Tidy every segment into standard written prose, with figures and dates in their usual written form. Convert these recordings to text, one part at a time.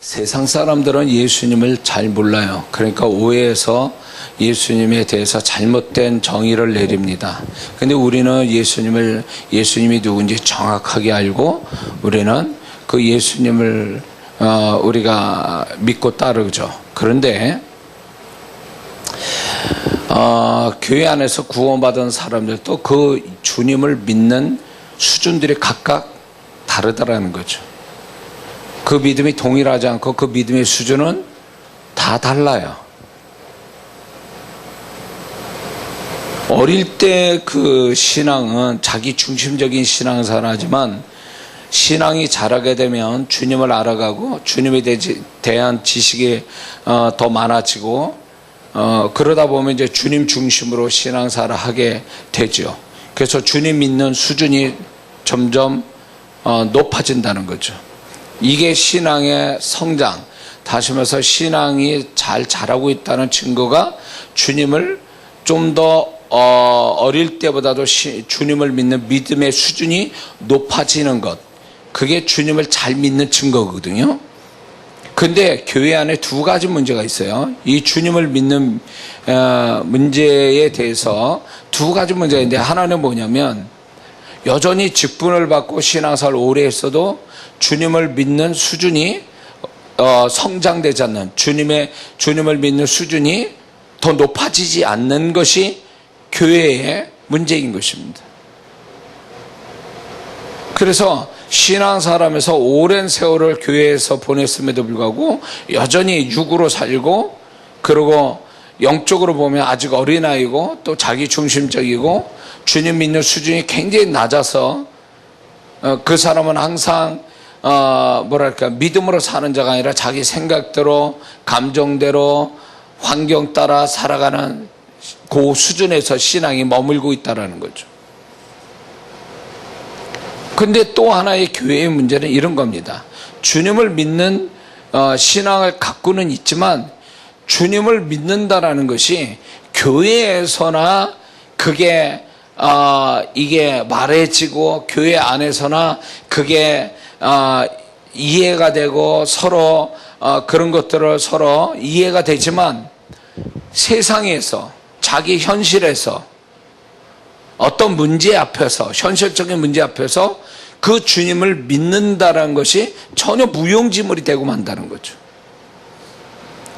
세상 사람들은 예수님을 잘 몰라요. 그러니까 오해해서 예수님에 대해서 잘못된 정의를 내립니다. 근데 우리는 예수님이 누군지 정확하게 알고 우리는 그 예수님을 우리가 믿고 따르죠. 그런데 교회 안에서 구원받은 사람들도 그 주님을 믿는 수준들이 각각 다르다라는 거죠. 그 믿음이 동일하지 않고 그 믿음의 수준은 다 달라요. 어릴 때 그 신앙은 자기 중심적인 신앙생활하지만 신앙이 자라게 되면 주님을 알아가고 주님에 대한 지식이 더 많아지고 그러다 보면 이제 주님 중심으로 신앙생활을 하게 되죠. 그래서 주님 믿는 수준이 점점 높아진다는 거죠. 이게 신앙의 성장, 다시 말해서 신앙이 잘 자라고 있다는 증거가 주님을 좀 더 어릴 때보다도 주님을 믿는 믿음의 수준이 높아지는 것, 그게 주님을 잘 믿는 증거거든요. 근데 교회 안에 두 가지 문제가 있어요. 이 주님을 믿는 문제에 대해서 두 가지 문제가 있는데, 하나는 뭐냐면 여전히 직분을 받고 신앙생활 오래 했어도 주님을 믿는 수준이 성장되지 않는, 주님을 믿는 수준이 더 높아지지 않는 것이 교회의 문제인 것입니다. 그래서 신앙생활하면서 오랜 세월을 교회에서 보냈음에도 불구하고 여전히 육으로 살고, 그리고 영적으로 보면 아직 어린아이고 또 자기 중심적이고 주님 믿는 수준이 굉장히 낮아서 그 사람은 항상 믿음으로 사는 자가 아니라 자기 생각대로, 감정대로, 환경 따라 살아가는 그 수준에서 신앙이 머물고 있다는 거죠. 근데 또 하나의 교회의 문제는 이런 겁니다. 주님을 믿는 신앙을 갖고는 있지만 주님을 믿는다라는 것이 교회에서나 그게 이게 말해지고 교회 안에서나 그게 이해가 되고 서로 그런 것들을 서로 이해가 되지만 세상에서 자기 현실에서 어떤 문제 앞에서, 현실적인 문제 앞에서 그 주님을 믿는다는 것이 전혀 무용지물이 되고 만다는 거죠.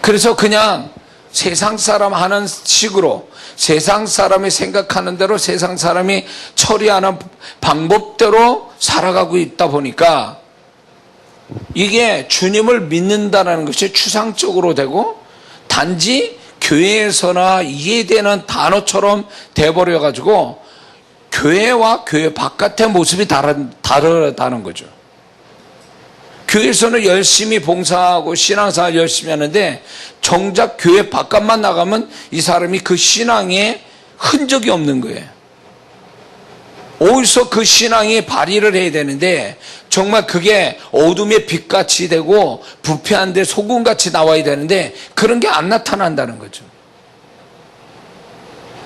그래서 그냥 세상 사람 하는 식으로, 세상 사람이 생각하는 대로, 세상 사람이 처리하는 방법대로 살아가고 있다 보니까 이게 주님을 믿는다는 것이 추상적으로 되고 단지 교회에서나 이해되는 단어처럼 돼버려가지고 교회와 교회 바깥의 모습이 다르다는 거죠. 교회에서는 열심히 봉사하고 신앙생활 열심히 하는데 정작 교회 바깥만 나가면 이 사람이 그 신앙에 흔적이 없는 거예요. 어디서 그 신앙이 발휘를 해야 되는데 정말 그게 어둠의 빛같이 되고 부패한 데 소금같이 나와야 되는데 그런 게 안 나타난다는 거죠.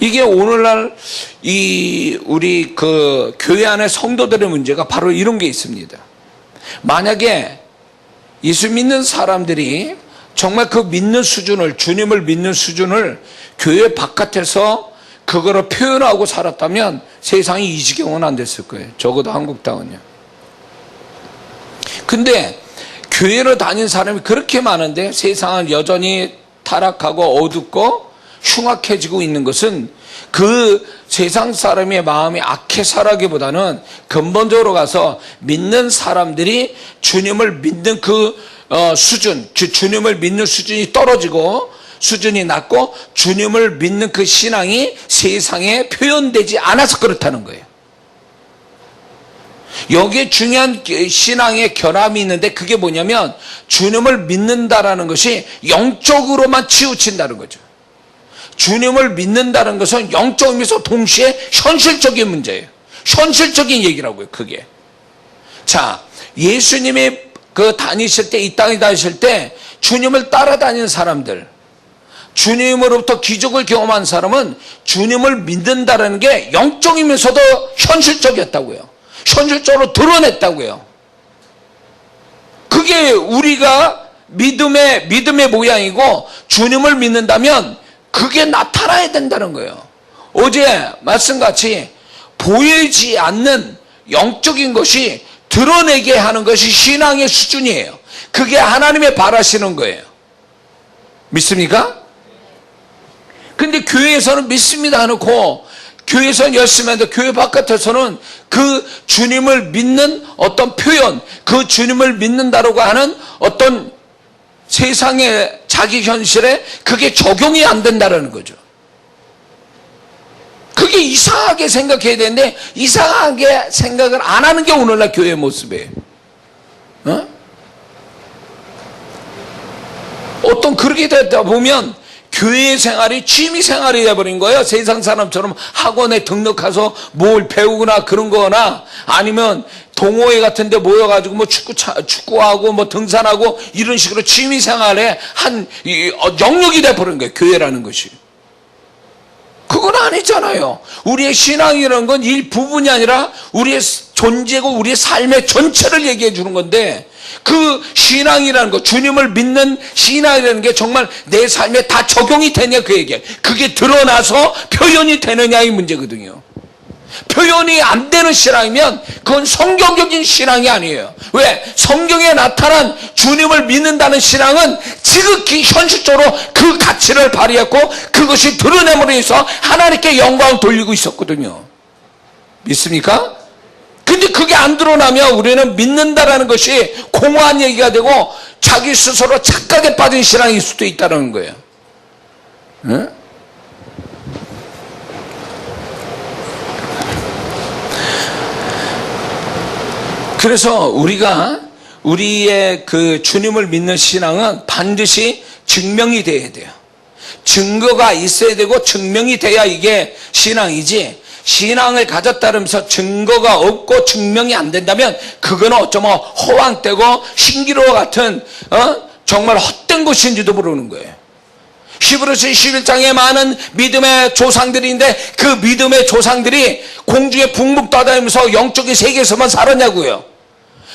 이게 오늘날 우리 그 교회 안의 성도들의 문제가 바로 이런 게 있습니다. 만약에 예수 믿는 사람들이 정말 그 믿는 수준을, 주님을 믿는 수준을 교회 바깥에서 그거를 표현하고 살았다면 세상이 이 지경은 안 됐을 거예요. 적어도 한국 땅은요. 근데 교회로 다닌 사람이 그렇게 많은데 세상은 여전히 타락하고 어둡고 흉악해지고 있는 것은 그 세상 사람의 마음이 악해서라기보다는 근본적으로 가서 믿는 사람들이 주님을 믿는 그 수준, 주님을 믿는 수준이 떨어지고 수준이 낮고 주님을 믿는 그 신앙이 세상에 표현되지 않아서 그렇다는 거예요. 여기에 중요한 신앙의 결함이 있는데 그게 뭐냐면 주님을 믿는다라는 것이 영적으로만 치우친다는 거죠. 주님을 믿는다는 것은 영적 의미에서 동시에 현실적인 문제예요. 현실적인 얘기라고요, 그게. 자, 예수님이 다니실 때, 이 땅에 다니실 때 주님을 따라다니는 사람들, 주님으로부터 기적을 경험한 사람은 주님을 믿는다는 게 영적이면서도 현실적이었다고요. 현실적으로 드러냈다고요. 그게 우리가 믿음의 모양이고 주님을 믿는다면 그게 나타나야 된다는 거예요. 어제 말씀같이 보이지 않는 영적인 것이 드러내게 하는 것이 신앙의 수준이에요. 그게 하나님의 바라시는 거예요. 믿습니까? 근데 교회에서는 믿습니다 해놓고 교회에서는 열심히 하는데 교회 바깥에서는 그 주님을 믿는 어떤 표현, 그 주님을 믿는다라고 하는 어떤 세상의 자기 현실에 그게 적용이 안 된다는 거죠. 그게 이상하게 생각해야 되는데 이상하게 생각을 안 하는 게 오늘날 교회의 모습이에요. 어떤 그렇게 되다 보면 교회 생활이 취미 생활이 돼버린 거예요. 세상 사람처럼 학원에 등록해서 뭘 배우거나 그런 거나 아니면 동호회 같은 데 모여가지고 뭐 축구하고 뭐 등산하고 이런 식으로 취미 생활에 한 영역이 돼버린 거예요. 교회라는 것이. 그건 아니잖아요. 우리의 신앙이라는 건 일부분이 아니라 우리의 존재고 우리의 삶의 전체를 얘기해 주는 건데 그 신앙이라는 거, 주님을 믿는 신앙이라는 게 정말 내 삶에 다 적용이 되냐 그 얘기예요. 그게 드러나서 표현이 되느냐 이 문제거든요. 표현이 안 되는 신앙이면 그건 성경적인 신앙이 아니에요. 왜? 성경에 나타난 주님을 믿는다는 신앙은 지극히 현실적으로 그 가치를 발휘했고 그것이 드러냄으로 해서 하나님께 영광을 돌리고 있었거든요. 믿습니까? 근데 그게 안 드러나면 우리는 믿는다라는 것이 공허한 얘기가 되고 자기 스스로 착각에 빠진 신앙일 수도 있다는 거예요. 응? 그래서 우리가 우리의 그 주님을 믿는 신앙은 반드시 증명이 돼야 돼요. 증거가 있어야 되고 증명이 돼야 이게 신앙이지 신앙을 가졌다면서 증거가 없고 증명이 안 된다면 그거는 어쩌면 허황되고 신기루 같은 정말 헛된 것인지도 모르는 거예요. 히브리서 11장에 많은 믿음의 조상들인데 그 믿음의 조상들이 공중에 붕붕 떠다니면서 영적인 세계에서만 살았냐고요.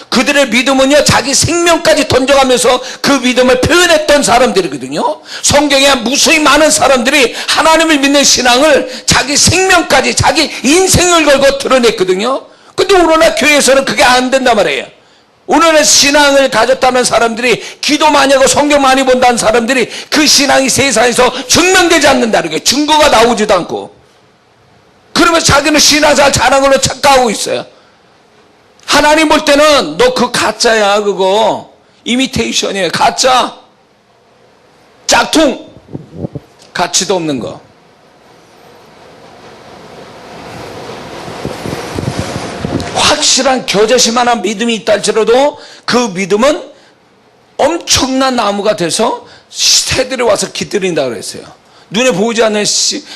그들의 믿음은요 자기 생명까지 던져가면서 그 믿음을 표현했던 사람들이거든요. 성경에 무수히 많은 사람들이 하나님을 믿는 신앙을 자기 생명까지 자기 인생을 걸고 드러냈거든요. 근데 오늘날 교회에서는 그게 안 된단 말이에요. 오늘날 신앙을 가졌다는 사람들이 기도 많이 하고 성경 많이 본다는 사람들이 그 신앙이 세상에서 증명되지 않는다는 거예요. 증거가 나오지도 않고. 그러면서 자기는 신앙생활 잘한 걸로 착각하고 있어요. 하나님 볼 때는 너 그 가짜야 그거 이미테이션이에요. 가짜 짝퉁 가치도 없는 거. 확실한 겨자씨만한 믿음이 있다 할지라도 그 믿음은 엄청난 나무가 돼서 새들이 와서 깃들인다 그랬어요. 눈에 보이지 않는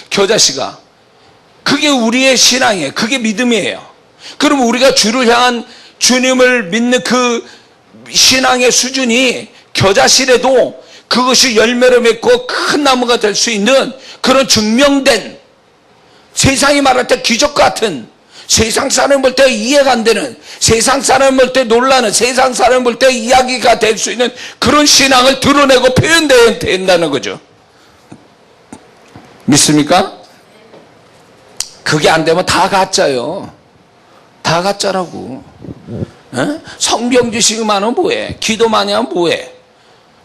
겨자씨가 그게 우리의 신앙이에요. 그게 믿음이에요. 그럼 우리가 주를 향한 주님을 믿는 그 신앙의 수준이 겨자씨라도 그것이 열매를 맺고 큰 나무가 될 수 있는 그런 증명된 세상이 말할 때 기적 같은 세상 사람 볼 때 이해가 안 되는 세상 사람 볼 때 놀라는 세상 사람 볼 때 이야기가 될 수 있는 그런 신앙을 드러내고 표현돼야 된다는 거죠. 믿습니까? 그게 안 되면 다 가짜요. 다 가짜라고. 성경 지식만 하면 뭐해? 기도 많이 하면 뭐해?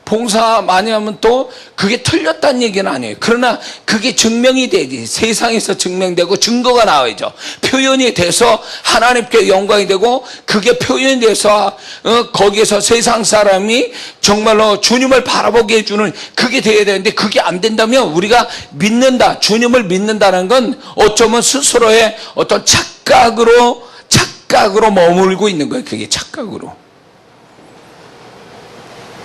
봉사 많이 하면 또 그게 틀렸다는 얘기는 아니에요. 그러나 그게 증명이 되지. 세상에서 증명되고 증거가 나와야죠. 표현이 돼서 하나님께 영광이 되고 그게 표현이 돼서 거기에서 세상 사람이 정말로 주님을 바라보게 해주는 그게 돼야 되는데 그게 안 된다면 우리가 믿는다. 주님을 믿는다는 건 어쩌면 스스로의 어떤 착각으로 머물고 있는 거예요. 그게 착각으로.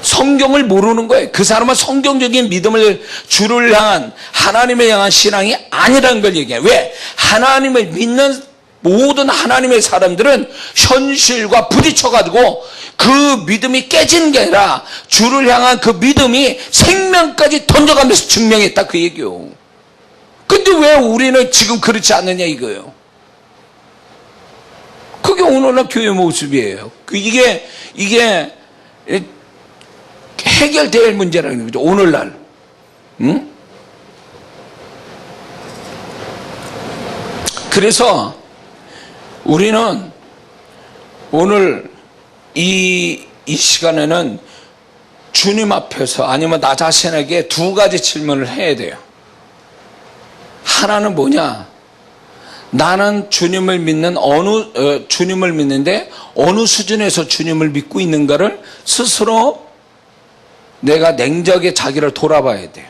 성경을 모르는 거예요. 그 사람은 성경적인 믿음을 주를 향한 하나님을 향한 신앙이 아니라는 걸 얘기해요. 왜? 하나님을 믿는 모든 하나님의 사람들은 현실과 부딪혀가지고 그 믿음이 깨지는 게 아니라 주를 향한 그 믿음이 생명까지 던져가면서 증명했다 그 얘기요. 근데 왜 우리는 지금 그렇지 않느냐 이거예요. 그게 오늘날 교회 모습이에요. 이게 해결될 문제라는 거죠. 오늘날. 응? 그래서 우리는 오늘 이 시간에는 주님 앞에서 아니면 나 자신에게 두 가지 질문을 해야 돼요. 하나는 뭐냐? 나는 주님을 믿는데 어느 수준에서 주님을 믿고 있는가를 스스로 내가 냉정하게 자기를 돌아봐야 돼요.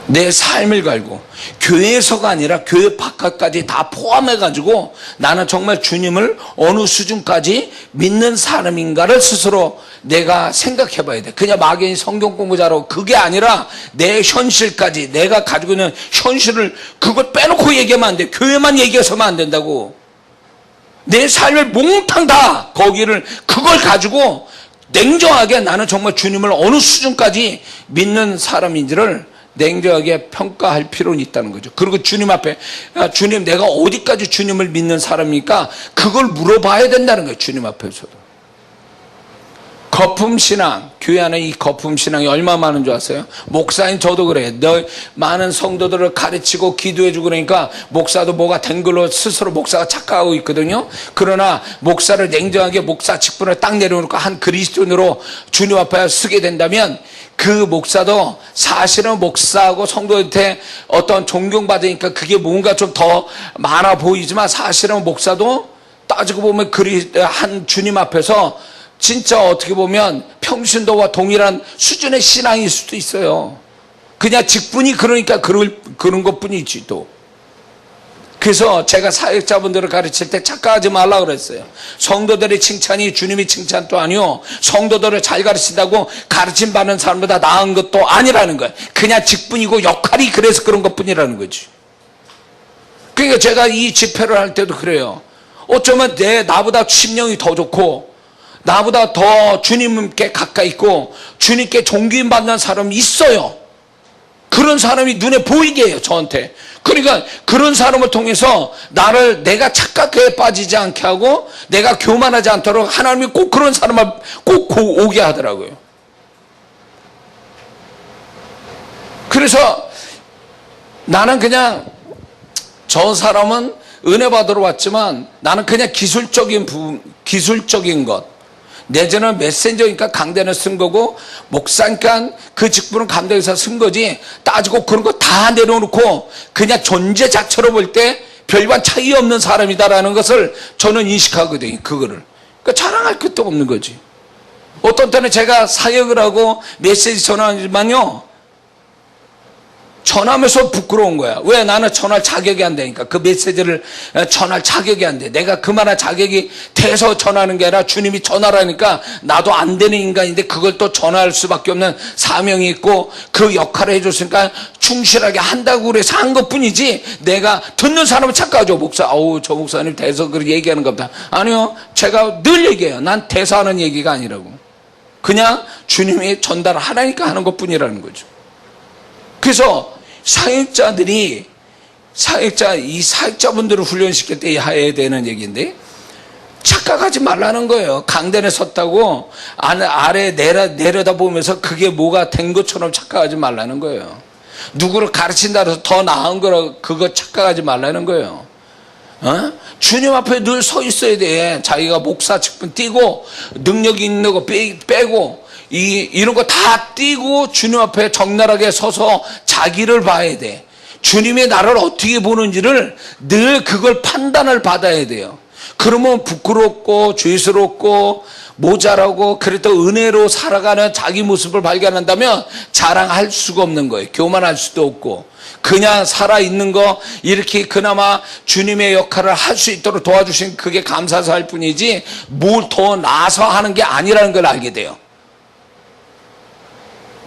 내 삶을 갈고 교회에서가 아니라 교회 바깥까지 다 포함해가지고 나는 정말 주님을 어느 수준까지 믿는 사람인가를 스스로 내가 생각해 봐야 돼. 그냥 막연히 성경 공부 잘하고 그게 아니라 내 현실까지 내가 가지고 있는 현실을 그걸 빼놓고 얘기하면 안 돼. 교회만 얘기해서만 안 된다고. 내 삶을 몽땅 다 그걸 가지고 냉정하게 나는 정말 주님을 어느 수준까지 믿는 사람인지를 냉정하게 평가할 필요는 있다는 거죠. 그리고 주님 앞에 주님 내가 어디까지 주님을 믿는 사람입니까? 그걸 물어봐야 된다는 거예요. 주님 앞에서도. 거품신앙, 교회 안에 이 거품신앙이 얼마나 많은 줄 아세요? 목사인 저도 그래요. 많은 성도들을 가르치고 기도해주고 그러니까 목사도 뭐가 된 걸로 스스로 목사가 착각하고 있거든요. 그러나 목사를 냉정하게 목사 직분을 딱 내려놓고 한 그리스도인으로 주님 앞에 서게 된다면 그 목사도 사실은 목사하고 성도한테 어떤 존경받으니까 그게 뭔가 좀 더 많아 보이지만 사실은 목사도 따지고 보면 한 주님 앞에서 진짜 어떻게 보면 평신도와 동일한 수준의 신앙일 수도 있어요. 그냥 직분이 그러니까 그런 것 뿐이지 또. 그래서 제가 사역자분들을 가르칠 때 착각하지 말라고 그랬어요. 성도들의 칭찬이 주님의 칭찬도 아니요. 성도들을 잘 가르친다고 가르침 받는 사람보다 나은 것도 아니라는 거예요. 그냥 직분이고 역할이 그래서 그런 것 뿐이라는 거지. 그러니까 제가 이 집회를 할 때도 그래요. 어쩌면 나보다 심령이 더 좋고 나보다 더 주님께 가까이 있고 주님께 존귀 받는 사람이 있어요. 그런 사람이 눈에 보이게 해요, 저한테. 그러니까 그런 사람을 통해서 내가 착각에 빠지지 않게 하고 내가 교만하지 않도록 하나님이 꼭 그런 사람을 꼭 오게 하더라고요. 그래서 나는 그냥 저 사람은 은혜 받으러 왔지만 나는 그냥 기술적인 것. 내지는 메신저니까 강단을 쓴 거고 목사니까 그 직분은 감독에서 쓴 거지 따지고 그런 거 다 내려놓고 그냥 존재 자체로 볼 때 별반 차이 없는 사람이다라는 것을 저는 인식하거든요. 그거를. 그러니까 자랑할 것도 없는 거지. 어떤 때는 제가 사역을 하고 메시지 전하지만요. 전하면서 부끄러운 거야. 왜? 나는 전할 자격이 안 되니까. 그 메시지를 전할 자격이 안 돼. 내가 그만한 자격이 돼서 전하는 게 아니라 주님이 전하라니까 나도 안 되는 인간인데 그걸 또 전할 수밖에 없는 사명이 있고 그 역할을 해줬으니까 충실하게 한다고 그래서 한 것 뿐이지 내가 듣는 사람은 착각하죠. 저 목사님 대서 그렇게 얘기하는 겁니다. 아니요. 제가 늘 얘기해요. 난 대사하는 얘기가 아니라고. 그냥 주님이 전달을 하라니까 하는 것 뿐이라는 거죠. 그래서 이 사역자분들을 훈련시킬 때 해야 되는 얘기인데 착각하지 말라는 거예요. 강단에 섰다고 아래 내려다보면서 그게 뭐가 된 것처럼 착각하지 말라는 거예요. 누구를 가르친다 해서 더 나은 거라 그거 착각하지 말라는 거예요. 주님 앞에 늘 서 있어야 돼. 자기가 목사 직분 띄고 능력 있는 거 빼고 이런 거 다 띄고 주님 앞에 적나라하게 서서 자기를 봐야 돼. 주님의 나를 어떻게 보는지를 늘 그걸 판단을 받아야 돼요. 그러면 부끄럽고 죄스럽고 모자라고 그래도 은혜로 살아가는 자기 모습을 발견한다면 자랑할 수가 없는 거예요. 교만할 수도 없고 그냥 살아있는 거 이렇게 그나마 주님의 역할을 할 수 있도록 도와주신 그게 감사해서 할 뿐이지 뭘 더 나아서 하는 게 아니라는 걸 알게 돼요.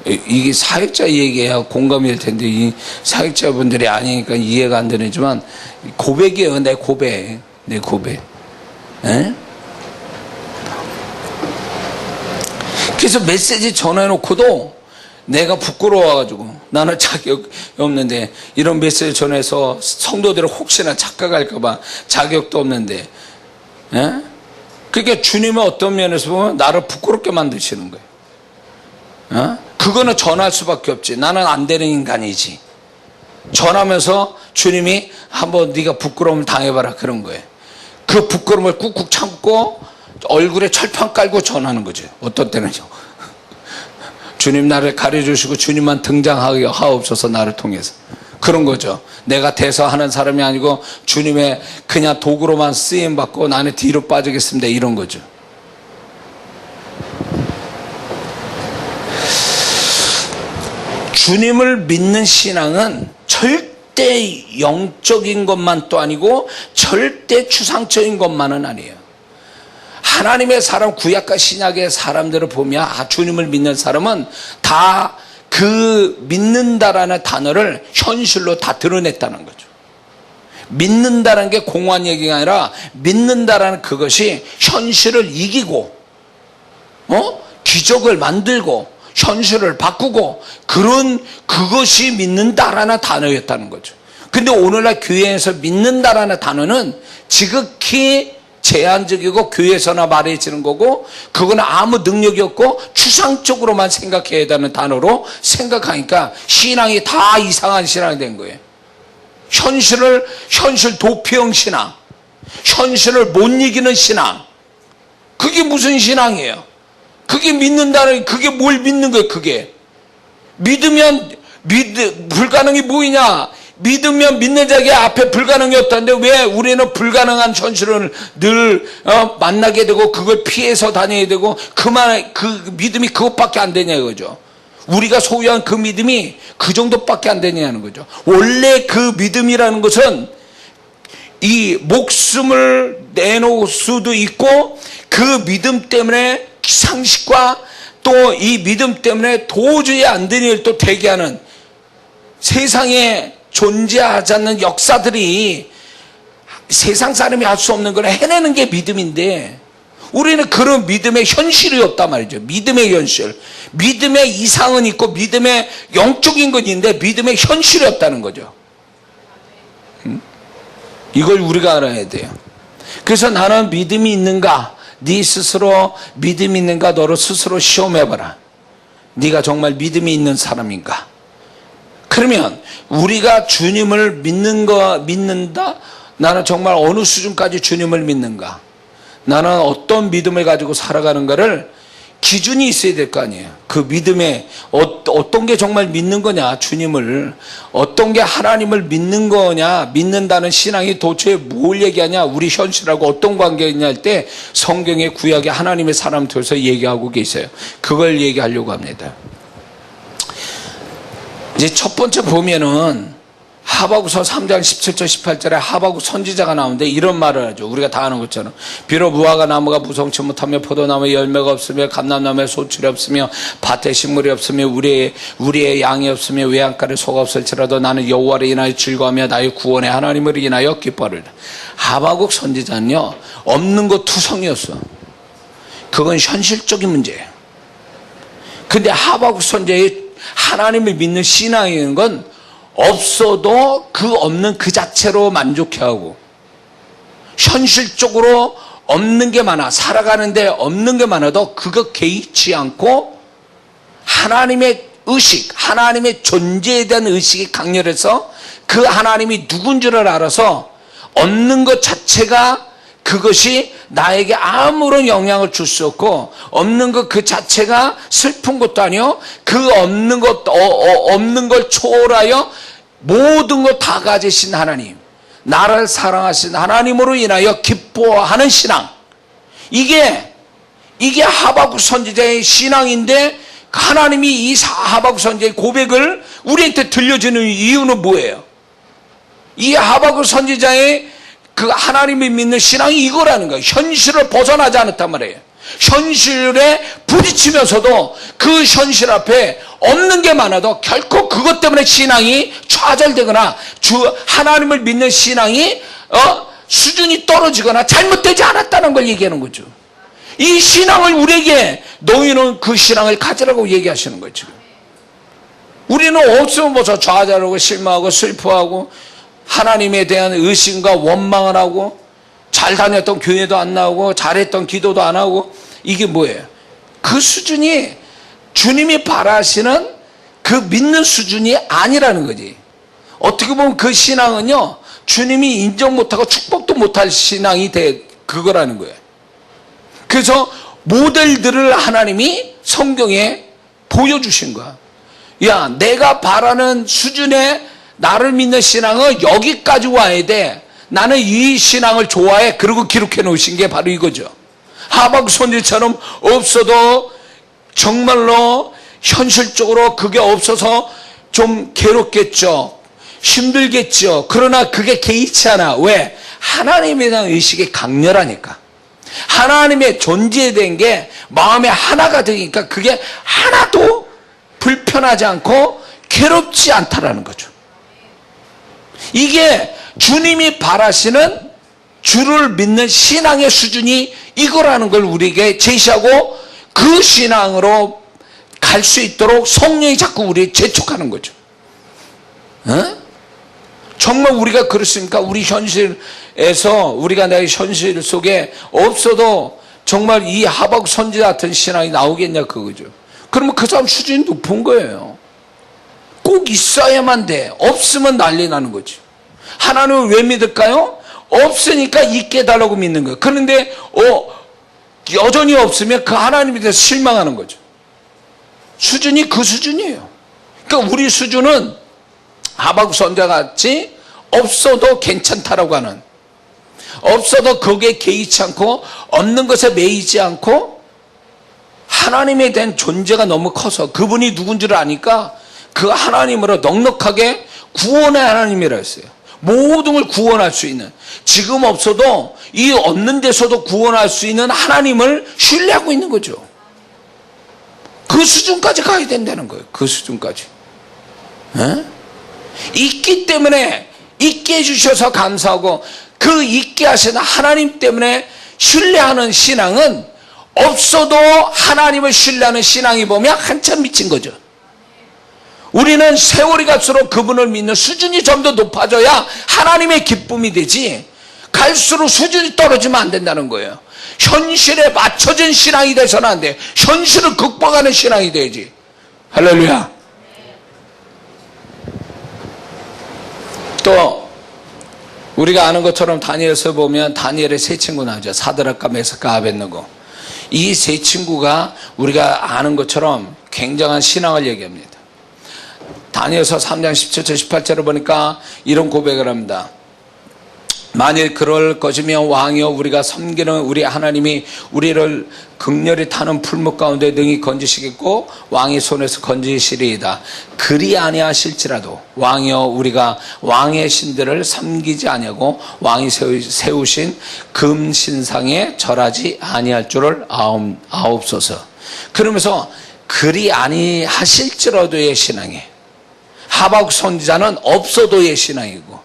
이게 사역자 얘기해야 공감이 될 텐데 이 사역자분들이 아니니까 이해가 안 되지만 고백이에요. 내 고백. 에? 그래서 메시지 전해놓고도 내가 부끄러워가지고 나는 자격이 없는데 이런 메시지 전해서 성도들을 혹시나 착각할까봐 자격도 없는데 에? 그러니까 주님은 어떤 면에서 보면 나를 부끄럽게 만드시는 거예요. 그거는 전할 수밖에 없지. 나는 안 되는 인간이지. 전하면서 주님이 한번 네가 부끄러움을 당해봐라 그런 거예요. 그 부끄러움을 꾹꾹 참고 얼굴에 철판 깔고 전하는 거죠. 어떤 때는요. 주님 나를 가려주시고 주님만 등장하게 하옵소서 나를 통해서. 그런 거죠. 내가 대서하는 사람이 아니고 주님의 그냥 도구로만 쓰임받고 나는 뒤로 빠지겠습니다. 이런 거죠. 주님을 믿는 신앙은 절대 영적인 것만 또 아니고 절대 추상적인 것만은 아니에요. 하나님의 사람, 구약과 신약의 사람들을 보면 주님을 믿는 사람은 다 그 믿는다라는 단어를 현실로 다 드러냈다는 거죠. 믿는다는 게 공허한 얘기가 아니라 믿는다라는 그것이 현실을 이기고 기적을 만들고 현실을 바꾸고 그것이 믿는다라는 단어였다는 거죠. 근데 오늘날 교회에서 믿는다라는 단어는 지극히 제한적이고 교회에서나 말해지는 거고 그거는 아무 능력이 없고 추상적으로만 생각해야 되는 단어로 생각하니까 신앙이 다 이상한 신앙이 된 거예요. 현실 도피형 신앙, 현실을 못 이기는 신앙. 그게 무슨 신앙이에요? 그게 믿는다는, 그게 뭘 믿는 거예요, 그게? 불가능이 뭐이냐? 믿으면 믿는 자에게 앞에 불가능이 없다는데 왜 우리는 불가능한 현실을 늘 만나게 되고 그걸 피해서 다녀야 되고 그 믿음이 그것밖에 안 되냐 이거죠. 우리가 소유한 그 믿음이 그 정도밖에 안 되냐는 거죠. 원래 그 믿음이라는 것은 이 목숨을 내놓을 수도 있고 그 믿음 때문에 상식과 또 이 믿음 때문에 도저히 안 되는 일을 또 되게 하는 세상에 존재하지 않는 역사들이 세상 사람이 할 수 없는 걸 해내는 게 믿음인데 우리는 그런 믿음의 현실이 없단 말이죠. 믿음의 현실. 믿음의 이상은 있고 믿음의 영적인 건 있는데 믿음의 현실이 없다는 거죠. 이걸 우리가 알아야 돼요. 그래서 나는 믿음이 있는가? 네 스스로 믿음이 있는가? 너를 스스로 시험해봐라. 네가 정말 믿음이 있는 사람인가? 그러면 우리가 주님을 믿는다? 나는 정말 어느 수준까지 주님을 믿는가? 나는 어떤 믿음을 가지고 살아가는가를 기준이 있어야 될 거 아니에요. 그 믿음에 어떤 게 정말 믿는 거냐, 주님을. 어떤 게 하나님을 믿는 거냐, 믿는다는 신앙이 도대체 뭘 얘기하냐, 우리 현실하고 어떤 관계냐 할 때 성경의 구약에 하나님의 사람 들어서 얘기하고 계세요. 그걸 얘기하려고 합니다. 이제 첫 번째 보면은 하박국서 3장 17절 18절에 하박국 선지자가 나오는데 이런 말을 하죠. 우리가 다 아는 것처럼 비록 무화과 나무가 무성치 못하며 포도나무에 열매가 없으며 감람나무에 소출이 없으며 밭에 식물이 없으며 우리의 양이 없으며 외양간에 소가 없을지라도 나는 여호와를 인하여 즐거워하며 나의 구원의 하나님을 인하여 기뻐하리라. 하박국 선지자는요 없는 것 투성이었어. 그건 현실적인 문제예요. 근데 하박국 선지자의 하나님을 믿는 신앙이라는 건 없어도 그 없는 그 자체로 만족해하고 현실적으로 없는 게 많아 살아가는데 없는 게 많아도 그거 개의치 않고 하나님의 의식, 하나님의 존재에 대한 의식이 강렬해서 그 하나님이 누군 줄을 알아서 없는 것 자체가 그것이 나에게 아무런 영향을 줄 수 없고 없는 것 그 자체가 슬픈 것도 아니요 그 없는 걸 초월하여 모든 것 다 가지신 하나님, 나를 사랑하신 하나님으로 인하여 기뻐하는 신앙. 이게 하박국 선지자의 신앙인데 하나님이 이 하박국 선지자의 고백을 우리한테 들려주는 이유는 뭐예요? 이 하박국 선지자의 그 하나님을 믿는 신앙이 이거라는 거예요. 현실을 벗어나지 않았단 말이에요. 현실에 부딪히면서도 그 현실 앞에 없는 게 많아도 결코 그것 때문에 신앙이 좌절되거나 하나님을 믿는 신앙이 수준이 떨어지거나 잘못되지 않았다는 걸 얘기하는 거죠. 이 신앙을 우리에게 너희는 그 신앙을 가지라고 얘기하시는 거죠. 우리는 없으면 뭐 좌절하고 실망하고 슬퍼하고 하나님에 대한 의심과 원망을 하고 잘 다녔던 교회도 안 나오고 잘했던 기도도 안 하고 이게 뭐예요? 그 수준이 주님이 바라시는 그 믿는 수준이 아니라는 거지. 어떻게 보면 그 신앙은요, 주님이 인정 못하고 축복도 못할 신앙이 그거라는 거예요. 그래서 모델들을 하나님이 성경에 보여주신 거야. 야, 내가 바라는 수준의 나를 믿는 신앙은 여기까지 와야 돼. 나는 이 신앙을 좋아해. 그리고 기록해 놓으신 게 바로 이거죠. 하박국 선지처럼 없어도 정말로 현실적으로 그게 없어서 좀 괴롭겠죠. 힘들겠죠. 그러나 그게 개의치 않아. 왜? 하나님에 대한 의식이 강렬하니까. 하나님의 존재에 대한 게 마음에 하나가 되니까 그게 하나도 불편하지 않고 괴롭지 않다라는 거죠. 이게 주님이 바라시는 주를 믿는 신앙의 수준이 이거라는 걸 우리에게 제시하고 그 신앙으로 갈 수 있도록 성령이 자꾸 우리를 재촉하는 거죠. 정말 우리가 그렇습니까? 우리 현실에서 우리가 내 현실 속에 없어도 정말 이 하박국 선지자 같은 신앙이 나오겠냐 그거죠. 그러면 그 사람 수준이 높은 거예요. 꼭 있어야만 돼. 없으면 난리 나는 거지. 하나님을 왜 믿을까요? 없으니까 있게 해달라고 믿는 거예요. 그런데 여전히 없으면 그 하나님에 대해서 실망하는 거죠. 수준이 그 수준이에요. 그러니까 우리 수준은 하박국 선지자 같이 없어도 괜찮다라고 하는, 없어도 거기에 개의치 않고 없는 것에 매이지 않고 하나님에 대한 존재가 너무 커서 그분이 누군지를 아니까 그 하나님으로 넉넉하게 구원의 하나님이라 했어요. 모든 걸 구원할 수 있는, 지금 없어도 이 없는 데서도 구원할 수 있는 하나님을 신뢰하고 있는 거죠. 그 수준까지 가야 된다는 거예요. 그 수준까지. 있기 때문에 있게 해주셔서 감사하고 그 있게 하시는 하나님 때문에 신뢰하는 신앙은 없어도 하나님을 신뢰하는 신앙이 보면 한참 미친 거죠. 우리는 세월이 갈수록 그분을 믿는 수준이 좀 더 높아져야 하나님의 기쁨이 되지, 갈수록 수준이 떨어지면 안 된다는 거예요. 현실에 맞춰진 신앙이 돼서는 안 돼. 현실을 극복하는 신앙이 돼야지. 할렐루야. 또 우리가 아는 것처럼 다니엘서 보면 다니엘의 세 친구 나오죠. 사드락과 메삭과 아벳느고. 이 세 친구가 우리가 아는 것처럼 굉장한 신앙을 얘기합니다. 다니엘서 3장 17절 18절을 보니까 이런 고백을 합니다. 만일 그럴 것이면 왕이여 우리가 섬기는 우리 하나님이 우리를 극렬히 타는 풀무 가운데 능히 건지시겠고 왕의 손에서 건지시리이다. 그리 아니하실지라도 왕이여 우리가 왕의 신들을 섬기지 아니하고 왕이 세우신 금신상에 절하지 아니할 줄을 아옵소서. 그러면서 그리 아니하실지라도의 신앙이에요. 하박국 선지자는 없어도의 신앙이고,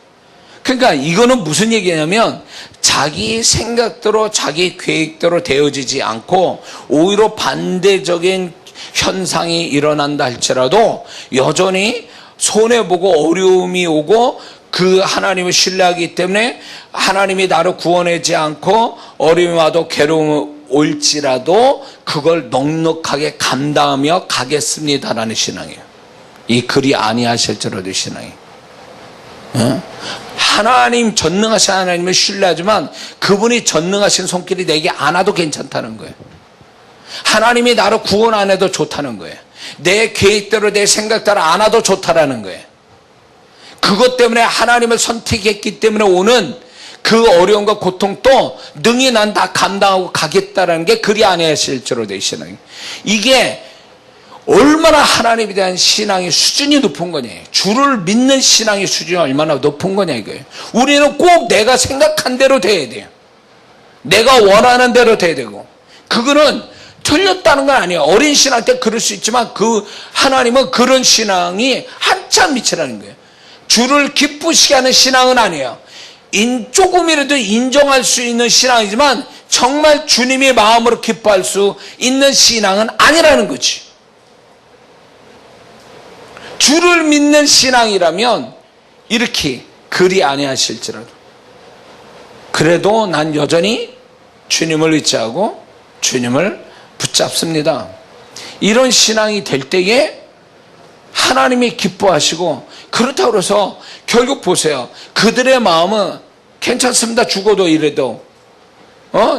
그러니까 이거는 무슨 얘기냐면 자기 생각대로 자기 계획대로 되어지지 않고 오히려 반대적인 현상이 일어난다 할지라도 여전히 손해보고 어려움이 오고 그 하나님을 신뢰하기 때문에 하나님이 나를 구원하지 않고 어려움이 와도 괴로움이 올지라도 그걸 넉넉하게 감당하며 가겠습니다라는 신앙이에요. 이 그리 아니하실지라도 신앙이. 하나님 전능하신 하나님을 신뢰하지만 그분이 전능하신 손길이 내게 안 와도 괜찮다는 거예요. 하나님이 나를 구원 안 해도 좋다는 거예요. 내 계획대로 내 생각대로 안 와도 좋다라는 거예요. 그것 때문에 하나님을 선택했기 때문에 오는 그 어려움과 고통도 능히 난 다 감당하고 가겠다라는 게 그리 아니하실지라도 내 신앙이에요. 이게 얼마나 하나님에 대한 신앙의 수준이 높은 거냐, 주를 믿는 신앙의 수준이 얼마나 높은 거냐 이거예요. 우리는 꼭 내가 생각한 대로 돼야 돼요. 내가 원하는 대로 돼야 되고, 그거는 틀렸다는 건 아니에요. 어린 신앙 때 그럴 수 있지만 그 하나님은 그런 신앙이 한참 미치라는 거예요. 주를 기쁘시게 하는 신앙은 아니에요. 조금이라도 인정할 수 있는 신앙이지만 정말 주님의 마음으로 기뻐할 수 있는 신앙은 아니라는 거지. 주를 믿는 신앙이라면 이렇게 그리 아니하실지라도 그래도 난 여전히 주님을 의지하고 주님을 붙잡습니다. 이런 신앙이 될 때에 하나님이 기뻐하시고, 그렇다고 해서 결국 보세요. 그들의 마음은 괜찮습니다. 죽어도 이래도.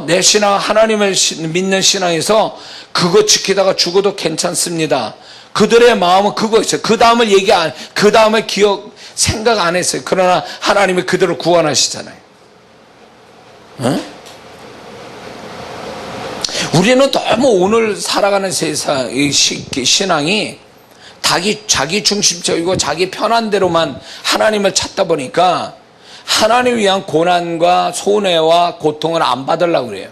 내 신앙, 하나님을 믿는 신앙에서 그거 지키다가 죽어도 괜찮습니다. 그들의 마음은 그거 있어요. 그 다음을 그 다음을 생각 안 했어요. 그러나 하나님이 그들을 구원하시잖아요. 우리는 너무 오늘 살아가는 세상, 신앙이 자기 중심적이고 자기 편한 대로만 하나님을 찾다 보니까 하나님을 위한 고난과 손해와 고통을 안 받으려고 그래요.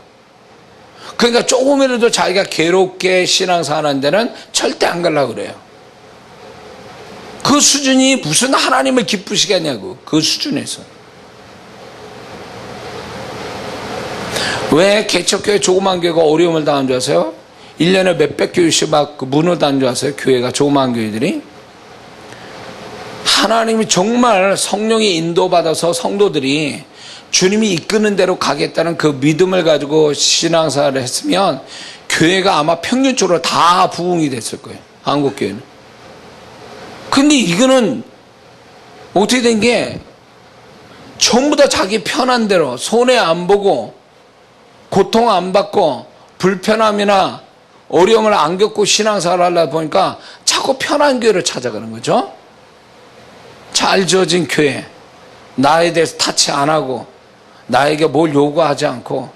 그러니까 조금이라도 자기가 괴롭게 신앙생활하는 데는 절대 안 가려고 그래요. 그 수준이 무슨 하나님을 기쁘시게 하냐고, 그 수준에서. 왜 개척교회 조그만 교회가 어려움을 당한 줄 아세요? 1년에 몇백 교회씩 막 문을 닫는 줄 아세요? 교회가, 조그만 교회들이. 하나님이 정말 성령이 인도받아서 성도들이 주님이 이끄는 대로 가겠다는 그 믿음을 가지고 신앙생활을 했으면 교회가 아마 평균적으로 다 부흥이 됐을 거예요. 한국교회는. 근데 이거는 어떻게 된 게 전부 다 자기 편한 대로 손해 안 보고 고통 안 받고 불편함이나 어려움을 안 겪고 신앙생활을 하려다 보니까 자꾸 편한 교회를 찾아가는 거죠. 잘 지어진 교회, 나에 대해서 타치 안 하고 나에게 뭘 요구하지 않고,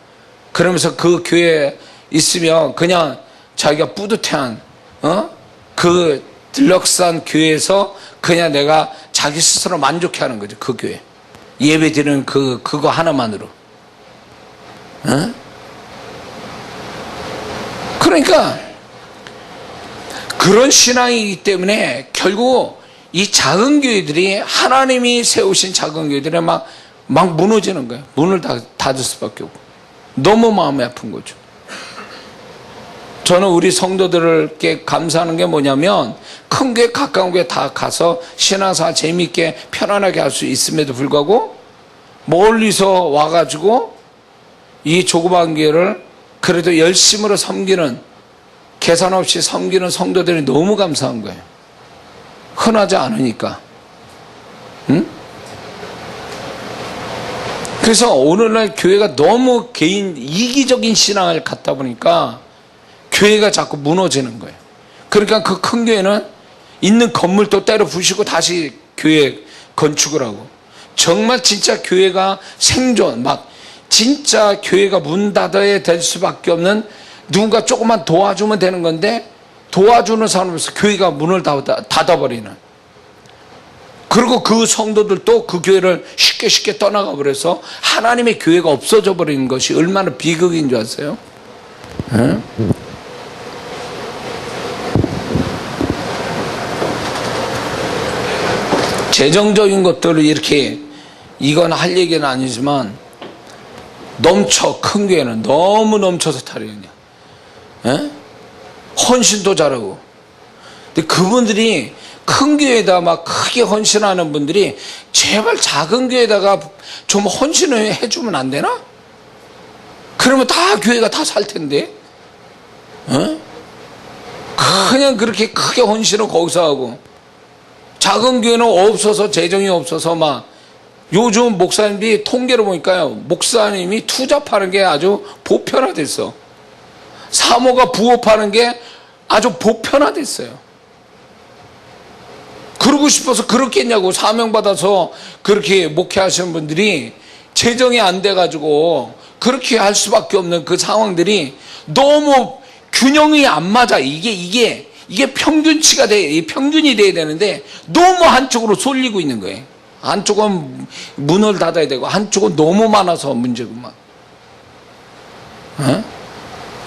그러면서 그 교회에 있으면 그냥 자기가 뿌듯해한 그 들럭산 교회에서 그냥 내가 자기 스스로 만족해하는 거죠. 그 교회 예배 드리는 그거 하나만으로. 그러니까 그런 신앙이기 때문에 결국 이 작은 교회들이, 하나님이 세우신 작은 교회들이 막 무너지는 거예요. 문을 닫을 수밖에 없고. 너무 마음이 아픈 거죠. 저는 우리 성도들께 감사하는 게 뭐냐면, 큰 교회 가까운 교회 다 가서 신앙생활 재미있게 편안하게 할 수 있음에도 불구하고 멀리서 와가지고 이 조그만 교회를 그래도 열심으로 섬기는, 계산 없이 섬기는 성도들이 너무 감사한 거예요. 흔하지 않으니까. 그래서 오늘날 교회가 너무 이기적인 신앙을 갖다 보니까 교회가 자꾸 무너지는 거예요. 그러니까 그 큰 교회는 있는 건물도 때려 부수고 다시 교회 건축을 하고, 정말 진짜 교회가 생존, 진짜 교회가 문 닫아야 될 수밖에 없는, 누군가 조금만 도와주면 되는 건데 도와주는 사람으로서 교회가 문을 닫아버리는, 그리고 그 성도들도 그 교회를 쉽게 떠나가 버려서 하나님의 교회가 없어져 버리는 것이 얼마나 비극인 줄 아세요? 재정적인 것들을 이렇게, 이건 할 얘기는 아니지만 큰 교회는 너무 넘쳐서 타령이야. 헌신도 잘하고. 근데 그분들이 큰 교회에다 막 크게 헌신하는 분들이 제발 작은 교회에다가 좀 헌신을 해주면 안 되나? 그러면 다 교회가 다 살 텐데. 그냥 그렇게 크게 헌신을 거기서 하고, 작은 교회는 없어서, 재정이 없어서 요즘 목사님들이 통계를 보니까요, 목사님이 투잡하는 게 아주 보편화됐어. 사모가 부업하는 게 아주 보편화됐어요. 그러고 싶어서 그렇게 했냐고. 사명받아서 그렇게 목회하시는 분들이 재정이 안 돼가지고 그렇게 할 수밖에 없는 그 상황들이 너무 균형이 안 맞아. 이게 평균치가 평균이 돼야 되는데 너무 한쪽으로 쏠리고 있는 거예요. 한쪽은 문을 닫아야 되고 한쪽은 너무 많아서 문제구만.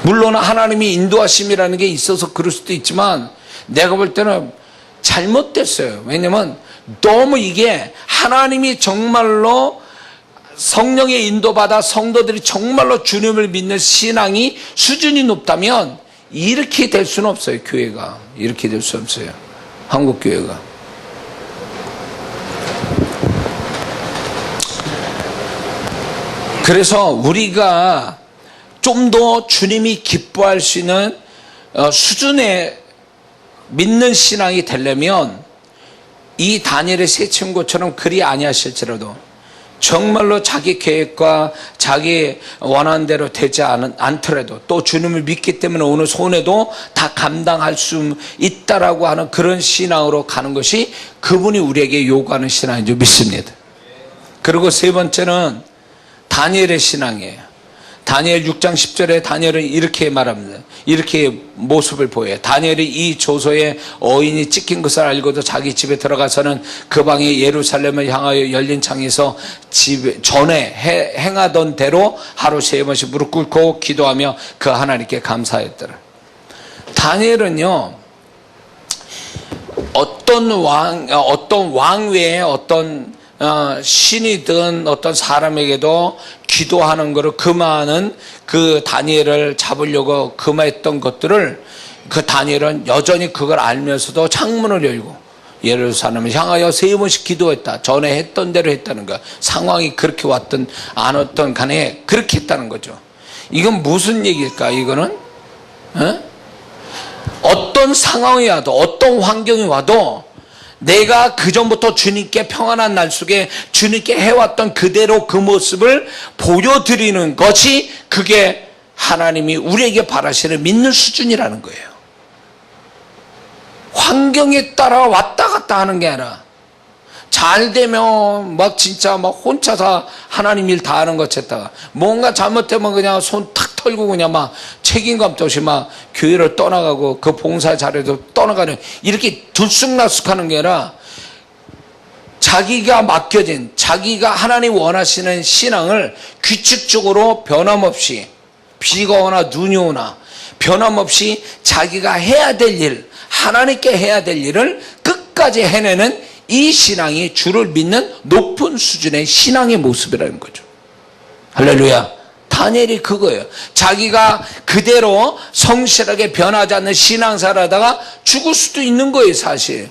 물론 하나님이 인도하심이라는 게 있어서 그럴 수도 있지만 내가 볼 때는 잘못됐어요. 왜냐면 너무 이게 하나님이 정말로 성령의 인도받아 성도들이 정말로 주님을 믿는 신앙이 수준이 높다면 이렇게 될 수는 없어요. 교회가 이렇게 될 수 없어요. 한국 교회가. 그래서 우리가 좀 더 주님이 기뻐할 수 있는 수준의 믿는 신앙이 되려면 이 다니엘의 세 친구처럼 그리 아니하실지라도 정말로 자기 계획과 자기 원하는 대로 되지 않더라도 또 주님을 믿기 때문에 오늘 손해도 다 감당할 수 있다라고 하는 그런 신앙으로 가는 것이 그분이 우리에게 요구하는 신앙인 줄 믿습니다. 그리고 세 번째는 다니엘의 신앙이에요. 다니엘 6장 10절에 다니엘은 이렇게 말합니다. 이렇게 모습을 보여요. 다니엘이 이 조서에 어인이 찍힌 것을 알고도 자기 집에 들어가서는 그 방에 예루살렘을 향하여 열린 창에서 전에 행하던 대로 하루 3번씩 무릎 꿇고 기도하며 그 하나님께 감사했더라. 다니엘은요, 어떤 왕 외에 어떤 신이든 어떤 사람에게도 기도하는 것을 금하는 그 다니엘을 잡으려고 금했던 것들을 그 다니엘은 여전히 그걸 알면서도 창문을 열고 예루살렘을 향하여 3번씩 기도했다. 전에 했던 대로 했다는 거야. 상황이 그렇게 왔든 안 왔든 간에 그렇게 했다는 거죠. 이건 무슨 얘기일까? 이거는 어떤 상황이 와도 어떤 환경이 와도 내가 그전부터 주님께 평안한 날 속에 주님께 해왔던 그대로 그 모습을 보여드리는 것이 그게 하나님이 우리에게 바라시는 믿는 수준이라는 거예요. 환경에 따라 왔다 갔다 하는 게 아니라 잘 되면 막 진짜 막 혼자서 하나님 일 다 하는 것 했다가 뭔가 잘못되면 그냥 손 탁 털고 그냥 막 책임감도 없이 막 교회를 떠나가고 그 봉사 자리도 떠나가는 이렇게 들쑥날쑥하는 게 아니라 자기가 맡겨진 자기가 하나님 원하시는 신앙을 규칙적으로 변함없이 비가 오나 눈이 오나 변함없이 자기가 해야 될 일 하나님께 해야 될 일을 끝까지 해내는 이 신앙이 주를 믿는 높은 수준의 신앙의 모습이라는 거죠. 할렐루야. 다니엘이 그거예요. 자기가 그대로 성실하게 변하지 않는 신앙생활하다가 죽을 수도 있는 거예요, 사실.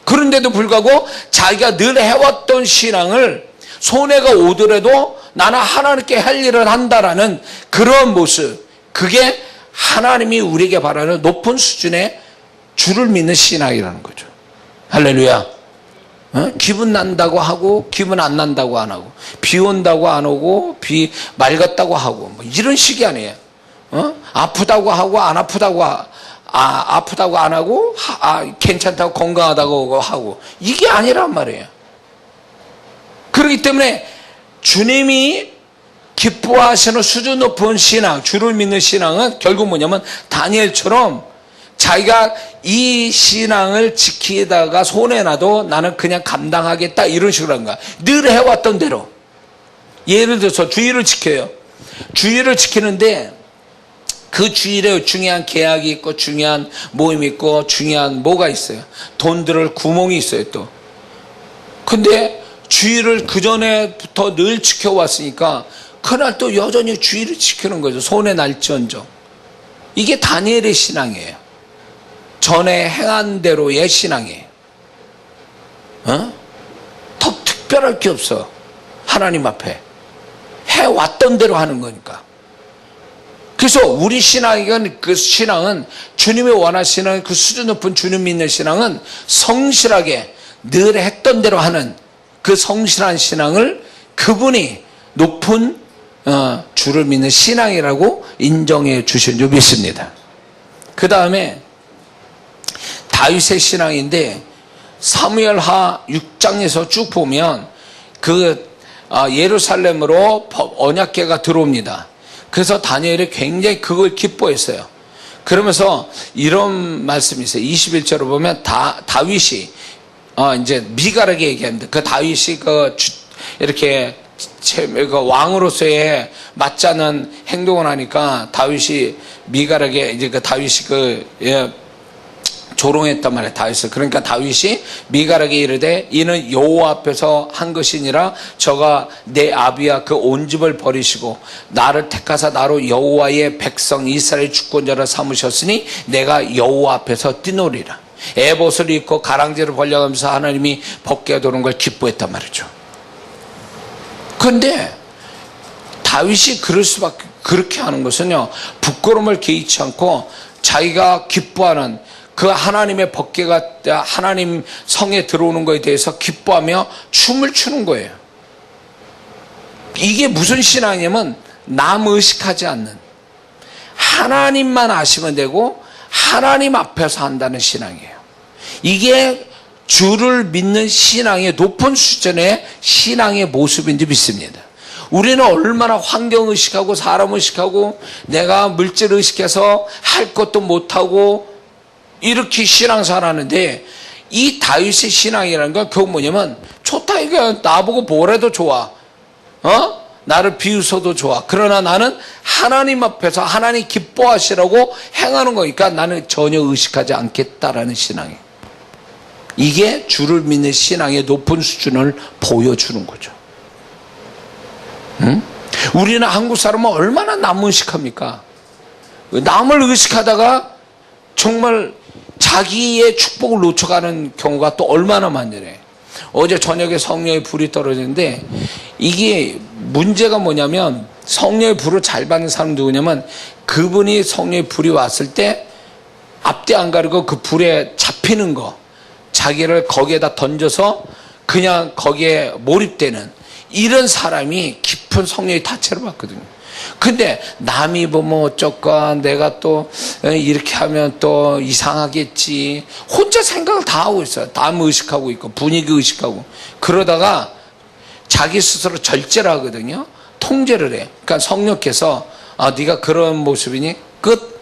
그런데도 불구하고 자기가 늘 해왔던 신앙을 손해가 오더라도 나는 하나님께 할 일을 한다라는 그런 모습, 그게 하나님이 우리에게 바라는 높은 수준의 주를 믿는 신앙이라는 거죠. 할렐루야. 기분 난다고 하고 기분 안 난다고 안 하고 비 온다고 안 오고 비 맑았다고 하고 뭐 이런 식이 아니에요. 아프다고 하고 안 아프다고 아프다고 안 하고 괜찮다고 건강하다고 하고 이게 아니란 말이에요. 그렇기 때문에 주님이 기뻐하시는 수준 높은 신앙, 주를 믿는 신앙은 결국 뭐냐면 다니엘처럼 자기가 이 신앙을 지키다가 손해나도 나는 그냥 감당하겠다 이런 식으로 한 거야. 늘 해왔던 대로. 예를 들어서 주일을 지켜요. 주일을 지키는데 그 주일에 중요한 계약이 있고 중요한 모임이 있고 중요한 뭐가 있어요. 돈 들을 구멍이 있어요 또. 근데 주일을 그전에부터 늘 지켜왔으니까 그날 또 여전히 주일을 지키는 거죠. 손해 날지언정. 이게 다니엘의 신앙이에요. 전에 행한 대로의 신앙이에요. 더 특별할 게 없어. 하나님 앞에. 해왔던 대로 하는 거니까. 그래서 우리 신앙은 그 신앙은 주님이 원하시는 그 수준 높은 주님 믿는 신앙은 성실하게 늘 했던 대로 하는 그 성실한 신앙을 그분이 높은 주를 믿는 신앙이라고 인정해 주신 줄 믿습니다. 그 다음에 다윗의 신앙인데 사무엘하 6장에서 쭉 보면 그 예루살렘으로 언약궤가 들어옵니다. 그래서 다니엘이 굉장히 그걸 기뻐했어요. 그러면서 이런 말씀이 있어요. 21절을 보면 다윗이 이제 미갈에게 얘기합니다. 그 다윗이 이렇게 왕으로서의 맞지 않는 행동을 하니까 다윗이 미갈에게 이제 다윗이 조롱했단 말이에요. 다윗을. 그러니까 다윗이 미갈에게 이르되 이는 여호와 앞에서 한 것이니라 저가 내 아비와 그 온 집을 버리시고 나를 택하사 나로 여호와의 백성 이스라엘 주권자라 삼으셨으니 내가 여호와 앞에서 뛰노리라. 에봇을 입고 가랑지를 벌려가면서 하나님이 벗게 하도록 걸 기뻐했단 말이죠. 그런데 다윗이 그럴 수밖에, 그렇게 하는 것은요, 부끄러움을 개의치 않고 자기가 기뻐하는 그 하나님의 법궤가 하나님 성에 들어오는 것에 대해서 기뻐하며 춤을 추는 거예요. 이게 무슨 신앙이냐면 남 의식하지 않는, 하나님만 아시면 되고 하나님 앞에서 한다는 신앙이에요. 이게 주를 믿는 신앙의 높은 수준의 신앙의 모습인지 믿습니다. 우리는 얼마나 환경 의식하고 사람 의식하고 내가 물질 의식해서 할 것도 못하고 이렇게 신앙생활 하는데, 이 다윗의 신앙이라는 건 결국 뭐냐면, 좋다, 이거 나보고 뭐래도 좋아, 나를 비웃어도 좋아, 그러나 나는 하나님 앞에서 하나님 기뻐하시라고 행하는 거니까 나는 전혀 의식하지 않겠다라는 신앙이에요. 이게 주를 믿는 신앙의 높은 수준을 보여주는 거죠. 우리는 한국 사람은 얼마나 남 의식합니까? 남을 의식하다가 정말 자기의 축복을 놓쳐가는 경우가 또 얼마나 많으래. 어제 저녁에 성령의 불이 떨어졌는데, 이게 문제가 뭐냐면, 성령의 불을 잘 받는 사람 누구냐면, 그분이 성령의 불이 왔을 때 앞뒤 안 가리고 그 불에 잡히는 거, 자기를 거기에다 던져서 그냥 거기에 몰입되는 이런 사람이 깊은 성령의 타체를 받거든요. 근데 남이 보면 어쩔까, 내가 또 이렇게 하면 또 이상하겠지, 혼자 생각을 다 하고 있어요. 남 의식하고 있고 분위기 의식하고, 그러다가 자기 스스로 절제를 하거든요. 통제를 해. 그러니까 성령께서 네가 그런 모습이니 끝.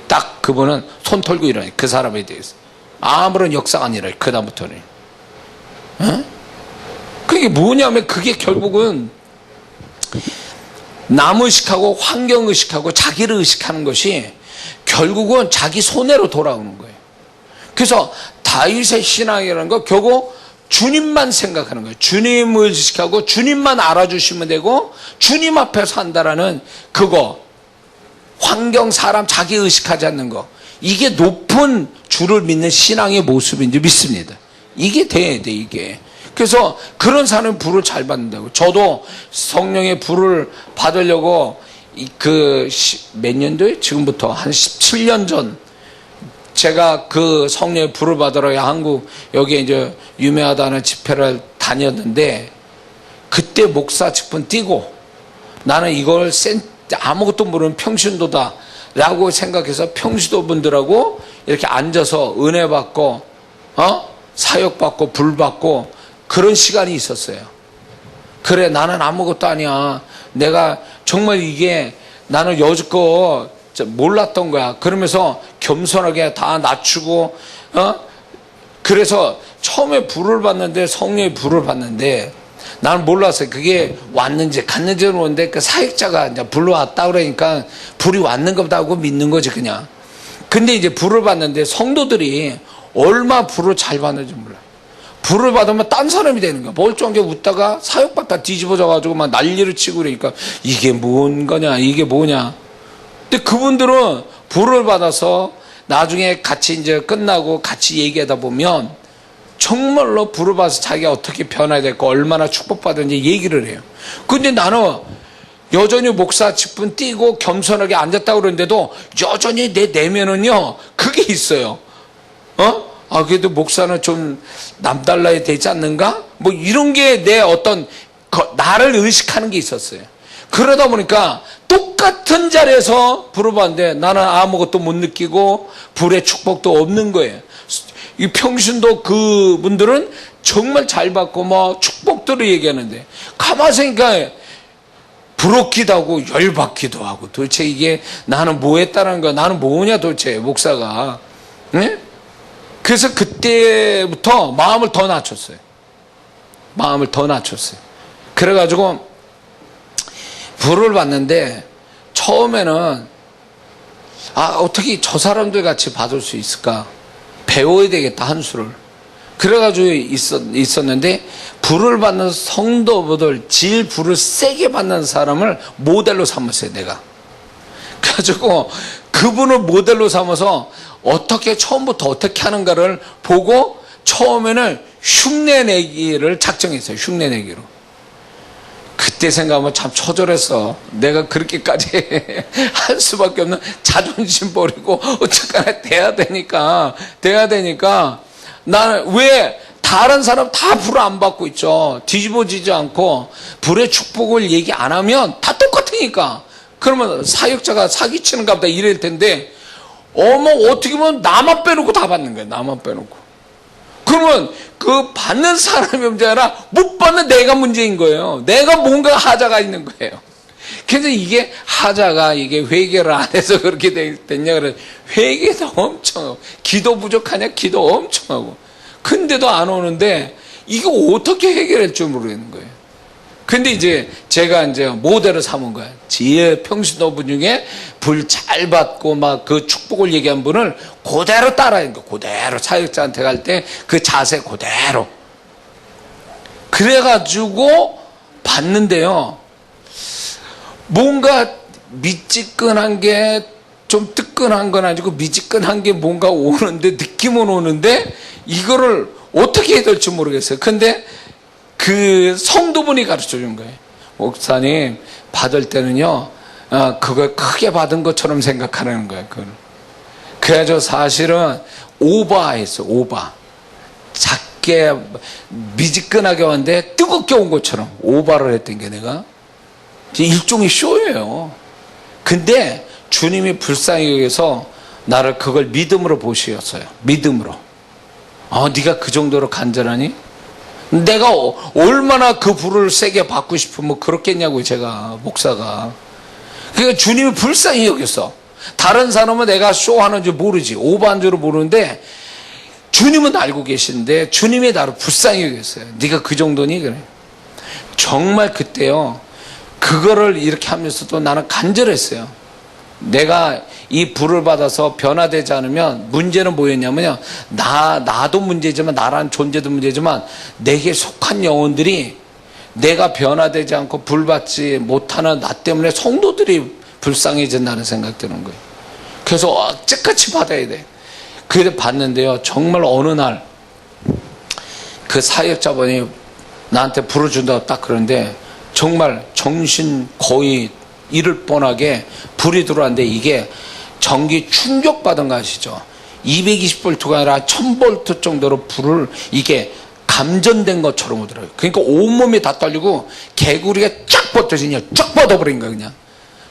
딱 그분은 손 털고 일어나요. 그 사람에 대해서 아무런 역사가 아니라 그 다음부터는. 그게 뭐냐면, 그게 결국은 남 의식하고 환경 의식하고 자기를 의식하는 것이 결국은 자기 손해로 돌아오는 거예요. 그래서 다윗의 신앙이라는 거 결국 주님만 생각하는 거예요. 주님을 의식하고 주님만 알아주시면 되고 주님 앞에서 한다라는 그거, 환경, 사람, 자기 의식하지 않는 거, 이게 높은 주를 믿는 신앙의 모습인지 믿습니다. 이게 돼야 돼, 이게. 그래서 그런 사람은 불을 잘 받는다고. 저도 성령의 불을 받으려고 몇 년도에? 지금부터 한 17년 전 제가 그 성령의 불을 받으러 한국 여기에 이제 유명하다는 집회를 다녔는데, 그때 목사 직분 띄고 나는 이걸 아무것도 모르는 평신도다 라고 생각해서 평신도 분들하고 이렇게 앉아서 은혜 받고 사역 받고 불 받고 그런 시간이 있었어요. 그래, 나는 아무것도 아니야, 내가 정말 이게 나는 여지껏 몰랐던 거야. 그러면서 겸손하게 다 낮추고 그래서 처음에 불을 받는데, 성령의 불을 받는데 나는 몰랐어요. 그게 왔는지 갔는지 모르는데 그 사역자가 이제 불러왔다 그러니까 불이 왔는 것보다 하고 믿는 거지 그냥. 근데 이제 불을 받는데 성도들이 얼마 불을 잘 받는지 몰라. 불을 받으면 딴 사람이 되는 거야. 멀쩡하게 웃다가 사역받다 뒤집어져가지고 막 난리를 치고 그러니까 이게 뭔 거냐, 이게 뭐냐. 근데 그분들은 불을 받아서 나중에 같이 이제 끝나고 같이 얘기하다 보면 정말로 불을 받아서 자기가 어떻게 변화해야 될까, 얼마나 축복받은지 얘기를 해요. 근데 나는 여전히 목사 직분 띄고 겸손하게 앉았다고 그러는데도 여전히 내 내면은요 그게 있어요. 그래도 목사는 좀 남달라야 되지 않는가? 뭐 이런 게 내 어떤 나를 의식하는 게 있었어요. 그러다 보니까 똑같은 자리에서 불을 받는데 나는 아무것도 못 느끼고 불의 축복도 없는 거예요. 이 평신도 그분들은 정말 잘 받고 뭐 축복들을 얘기하는데, 가만히 생각해 부럽기도 하고 열받기도 하고, 도대체 이게 나는 뭐 했다는 거야, 나는 뭐냐 도대체 목사가. 네? 그래서 그때부터 마음을 더 낮췄어요. 마음을 더 낮췄어요. 그래가지고 불을 받는데 처음에는 어떻게 저 사람들 같이 받을 수 있을까, 배워야 되겠다 한 수를. 그래가지고 있었는데 불을 받는 성도들, 질 불을 세게 받는 사람을 모델로 삼았어요 내가. 그래가지고 그분을 모델로 삼아서 어떻게 처음부터 어떻게 하는가를 보고 처음에는 흉내내기를 작정했어요. 흉내내기로. 그때 생각하면 참 처절했어. 내가 그렇게까지 할 수밖에 없는, 자존심 버리고 어쨌거나 돼야 되니까 나는 왜 다른 사람 다 불을 안 받고 있죠. 뒤집어지지 않고 불의 축복을 얘기 안 하면 다 똑같으니까. 그러면 사역자가 사기치는가 보다 이럴 텐데, 어떻게 보면 나만 빼놓고 다 받는 거예요. 나만 빼놓고. 그러면 그 받는 사람이 문제가 아니라 못 받는 내가 문제인 거예요. 내가 뭔가 하자가 있는 거예요. 그래서 이게 하자가 이게 회개를 안 해서 그렇게 됐냐 그래. 회개도 엄청 하고, 기도 부족하냐? 기도 엄청 하고. 근데도 안 오는데 이거 어떻게 해결할 줄 모르겠는 거예요. 근데 이제 제가 이제 모델을 삼은 거예요. 지혜 평신도분 중에 불 잘 받고 막 그 축복을 얘기한 분을 그대로 따라하는 거예요. 그대로 사역자한테 갈 때 그 자세 그대로. 그래가지고 봤는데요. 뭔가 미지근한 게 좀 뜨끈한 건 아니고 미지근한 게 뭔가 오는데, 느낌은 오는데 이거를 어떻게 해야 될지 모르겠어요. 근데 그 성도분이 가르쳐 준 거예요. 목사님, 받을 때는요, 그걸 크게 받은 것처럼 생각하는 거예요. 그래가지고 사실은 오버했어요. 오버. 작게, 미지근하게 왔는데 뜨겁게 온 것처럼 오버를 했던 게 내가. 일종의 쇼예요. 근데 주님이 불쌍히 여기서 나를 그걸 믿음으로 보시었어요. 믿음으로. 네가 그 정도로 간절하니? 내가 얼마나 그 불을 세게 받고 싶으면 그렇겠냐고요, 제가, 목사가. 그러니까 주님이 불쌍히 여겼어. 다른 사람은 내가 쇼하는 줄 모르지, 오버한 줄 모르는데, 주님은 알고 계시는데, 주님이 나를 불쌍히 여겼어요. 네가 그 정도니? 그래. 정말 그때요, 그거를 이렇게 하면서도 나는 간절했어요. 내가 이 불을 받아서 변화되지 않으면 문제는 뭐였냐면요, 나도 문제지만, 나란 존재도 문제지만, 내게 속한 영혼들이 내가 변화되지 않고 불 받지 못하는 나 때문에 성도들이 불쌍해진다는 생각 드는 거예요. 그래서 어찌같이 받아야 돼. 그래서 받는데요, 정말 어느 날 그 사역자분이 나한테 불을 준다고 딱 그러는데, 정말 정신 거의 잃을 뻔하게 불이 들어왔는데, 이게 전기 충격받은 거 아시죠? 220볼트가 아니라 1000볼트 정도로 불을 이게 감전된 것처럼 오더라고요. 그러니까 온몸이 다 떨리고 개구리가 쫙 뻗어서 그냥 쫙 뻗어버린 거야. 그냥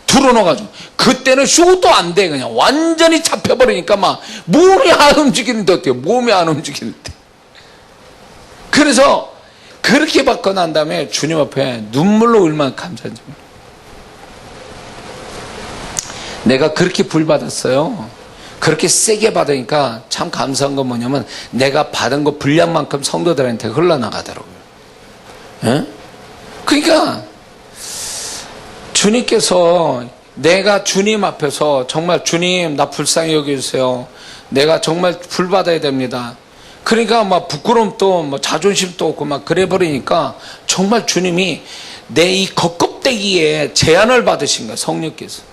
들어넣어가지고. 그때는 쇼도 안 돼. 그냥 완전히 잡혀버리니까 막 몸이 안 움직이는데 어때요? 몸이 안 움직이는데. 그래서 그렇게 받고 난 다음에 주님 앞에 눈물로 얼마나 감사한지. 내가 그렇게 불 받았어요. 그렇게 세게 받으니까 참 감사한 건 뭐냐면, 내가 받은 거 분량만큼 성도들한테 흘러나가더라고요. 에? 그러니까 주님께서, 내가 주님 앞에서 정말 주님 나 불쌍히 여겨주세요, 내가 정말 불 받아야 됩니다. 그러니까 막 부끄럼도 뭐 자존심도 없고 막 그래 버리니까 정말 주님이 내 이 겉껍데기에 제한을 받으신 거예요, 성령께서.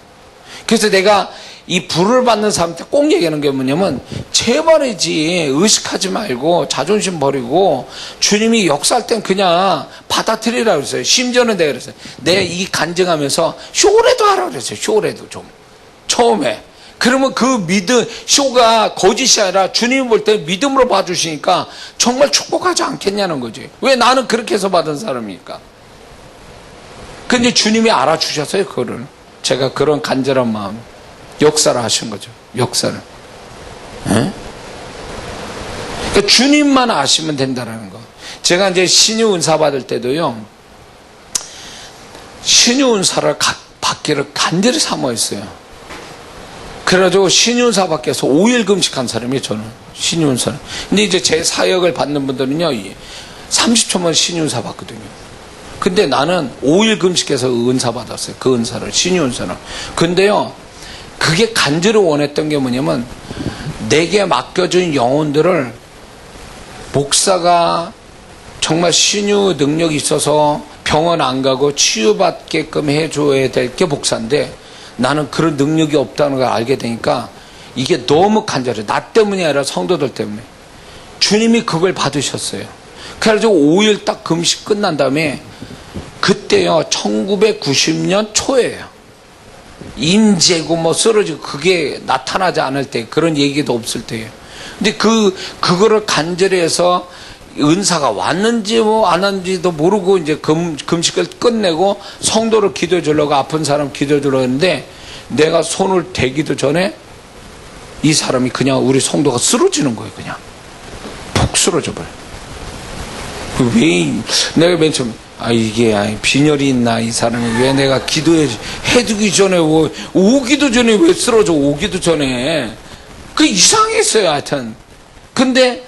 그래서 내가 이 불을 받는 사람한테 꼭 얘기하는 게 뭐냐면, 제발이지 의식하지 말고 자존심 버리고 주님이 역사할 땐 그냥 받아들이라고 그랬어요. 심지어는 내가 그랬어요. 내 이 간증하면서 쇼라도 하라고 그랬어요. 쇼라도 좀 처음에. 그러면 그 믿음, 쇼가 거짓이 아니라 주님이 볼 때 믿음으로 봐주시니까 정말 축복하지 않겠냐는 거지. 왜 나는 그렇게 해서 받은 사람이니까. 근데 주님이 알아주셨어요, 그거를. 제가 그런 간절한 마음, 역사를 하신 거죠. 역사를. 에? 그러니까 주님만 아시면 된다는 거. 제가 이제 신유 은사 받을 때도요, 신유 은사를 받기를 간절히 사모했어요. 그래가지고 신유은사 밖에서 5일 금식한 사람이에요, 저는. 신유은사는. 근데 이제 제 사역을 받는 분들은요, 30초만 신유은사 받거든요. 근데 나는 5일 금식해서 은사 받았어요. 그 은사를, 신유은사는. 근데요, 그게 간절히 원했던 게 뭐냐면, 내게 맡겨준 영혼들을 목사가 정말 신유 능력이 있어서 병원 안 가고 치유받게끔 해줘야 될 게 목사인데, 나는 그런 능력이 없다는 걸 알게 되니까 이게 너무 간절해. 나 때문이 아니라 성도들 때문에. 주님이 그걸 받으셨어요. 그래가지고 5일 딱 금식 끝난 다음에 그때요 1990년 초예요. 임재고 뭐 쓰러지고 그게 나타나지 않을 때, 그런 얘기도 없을 때예요. 근데 그거를 간절히 해서 은사가 왔는지 뭐 안 왔는지도 모르고 이제 금식을 끝내고 성도를 기도해 주려고, 아픈 사람 기도해 주려고 했는데, 내가 손을 대기도 전에 이 사람이 그냥, 우리 성도가 쓰러지는 거예요. 그냥 푹 쓰러져 버려. 왜, 내가 맨 처음 이게 빈혈이 있나 이 사람이, 왜 내가 해두기 전에 오기도 전에 왜 쓰러져, 오기도 전에. 그 이상했어요. 하여튼 근데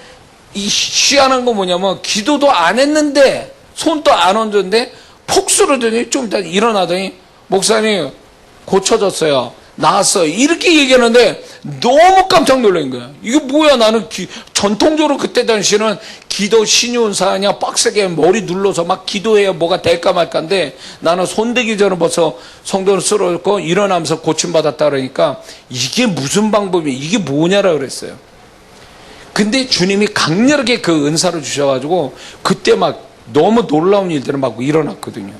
이 희한한 거 뭐냐면, 기도도 안 했는데 손도 안 얹었는데 폭 쓰러더니 좀 이따 일어나더니 목사님 고쳐졌어요, 나았어요, 이렇게 얘기하는데 너무 깜짝 놀란 거야. 이게 뭐야. 나는 전통적으로 그때 당시에는 기도 신유은사 하냐 빡세게 머리 눌러서 막 기도해야 뭐가 될까 말까인데, 나는 손대기 전에 벌써 성도는 쓰러졌고 일어나면서 고침받았다 그러니까 이게 무슨 방법이야, 이게 뭐냐라 그랬어요. 근데 주님이 강렬하게 그 은사를 주셔가지고 그때 막 너무 놀라운 일들이 막 일어났거든요.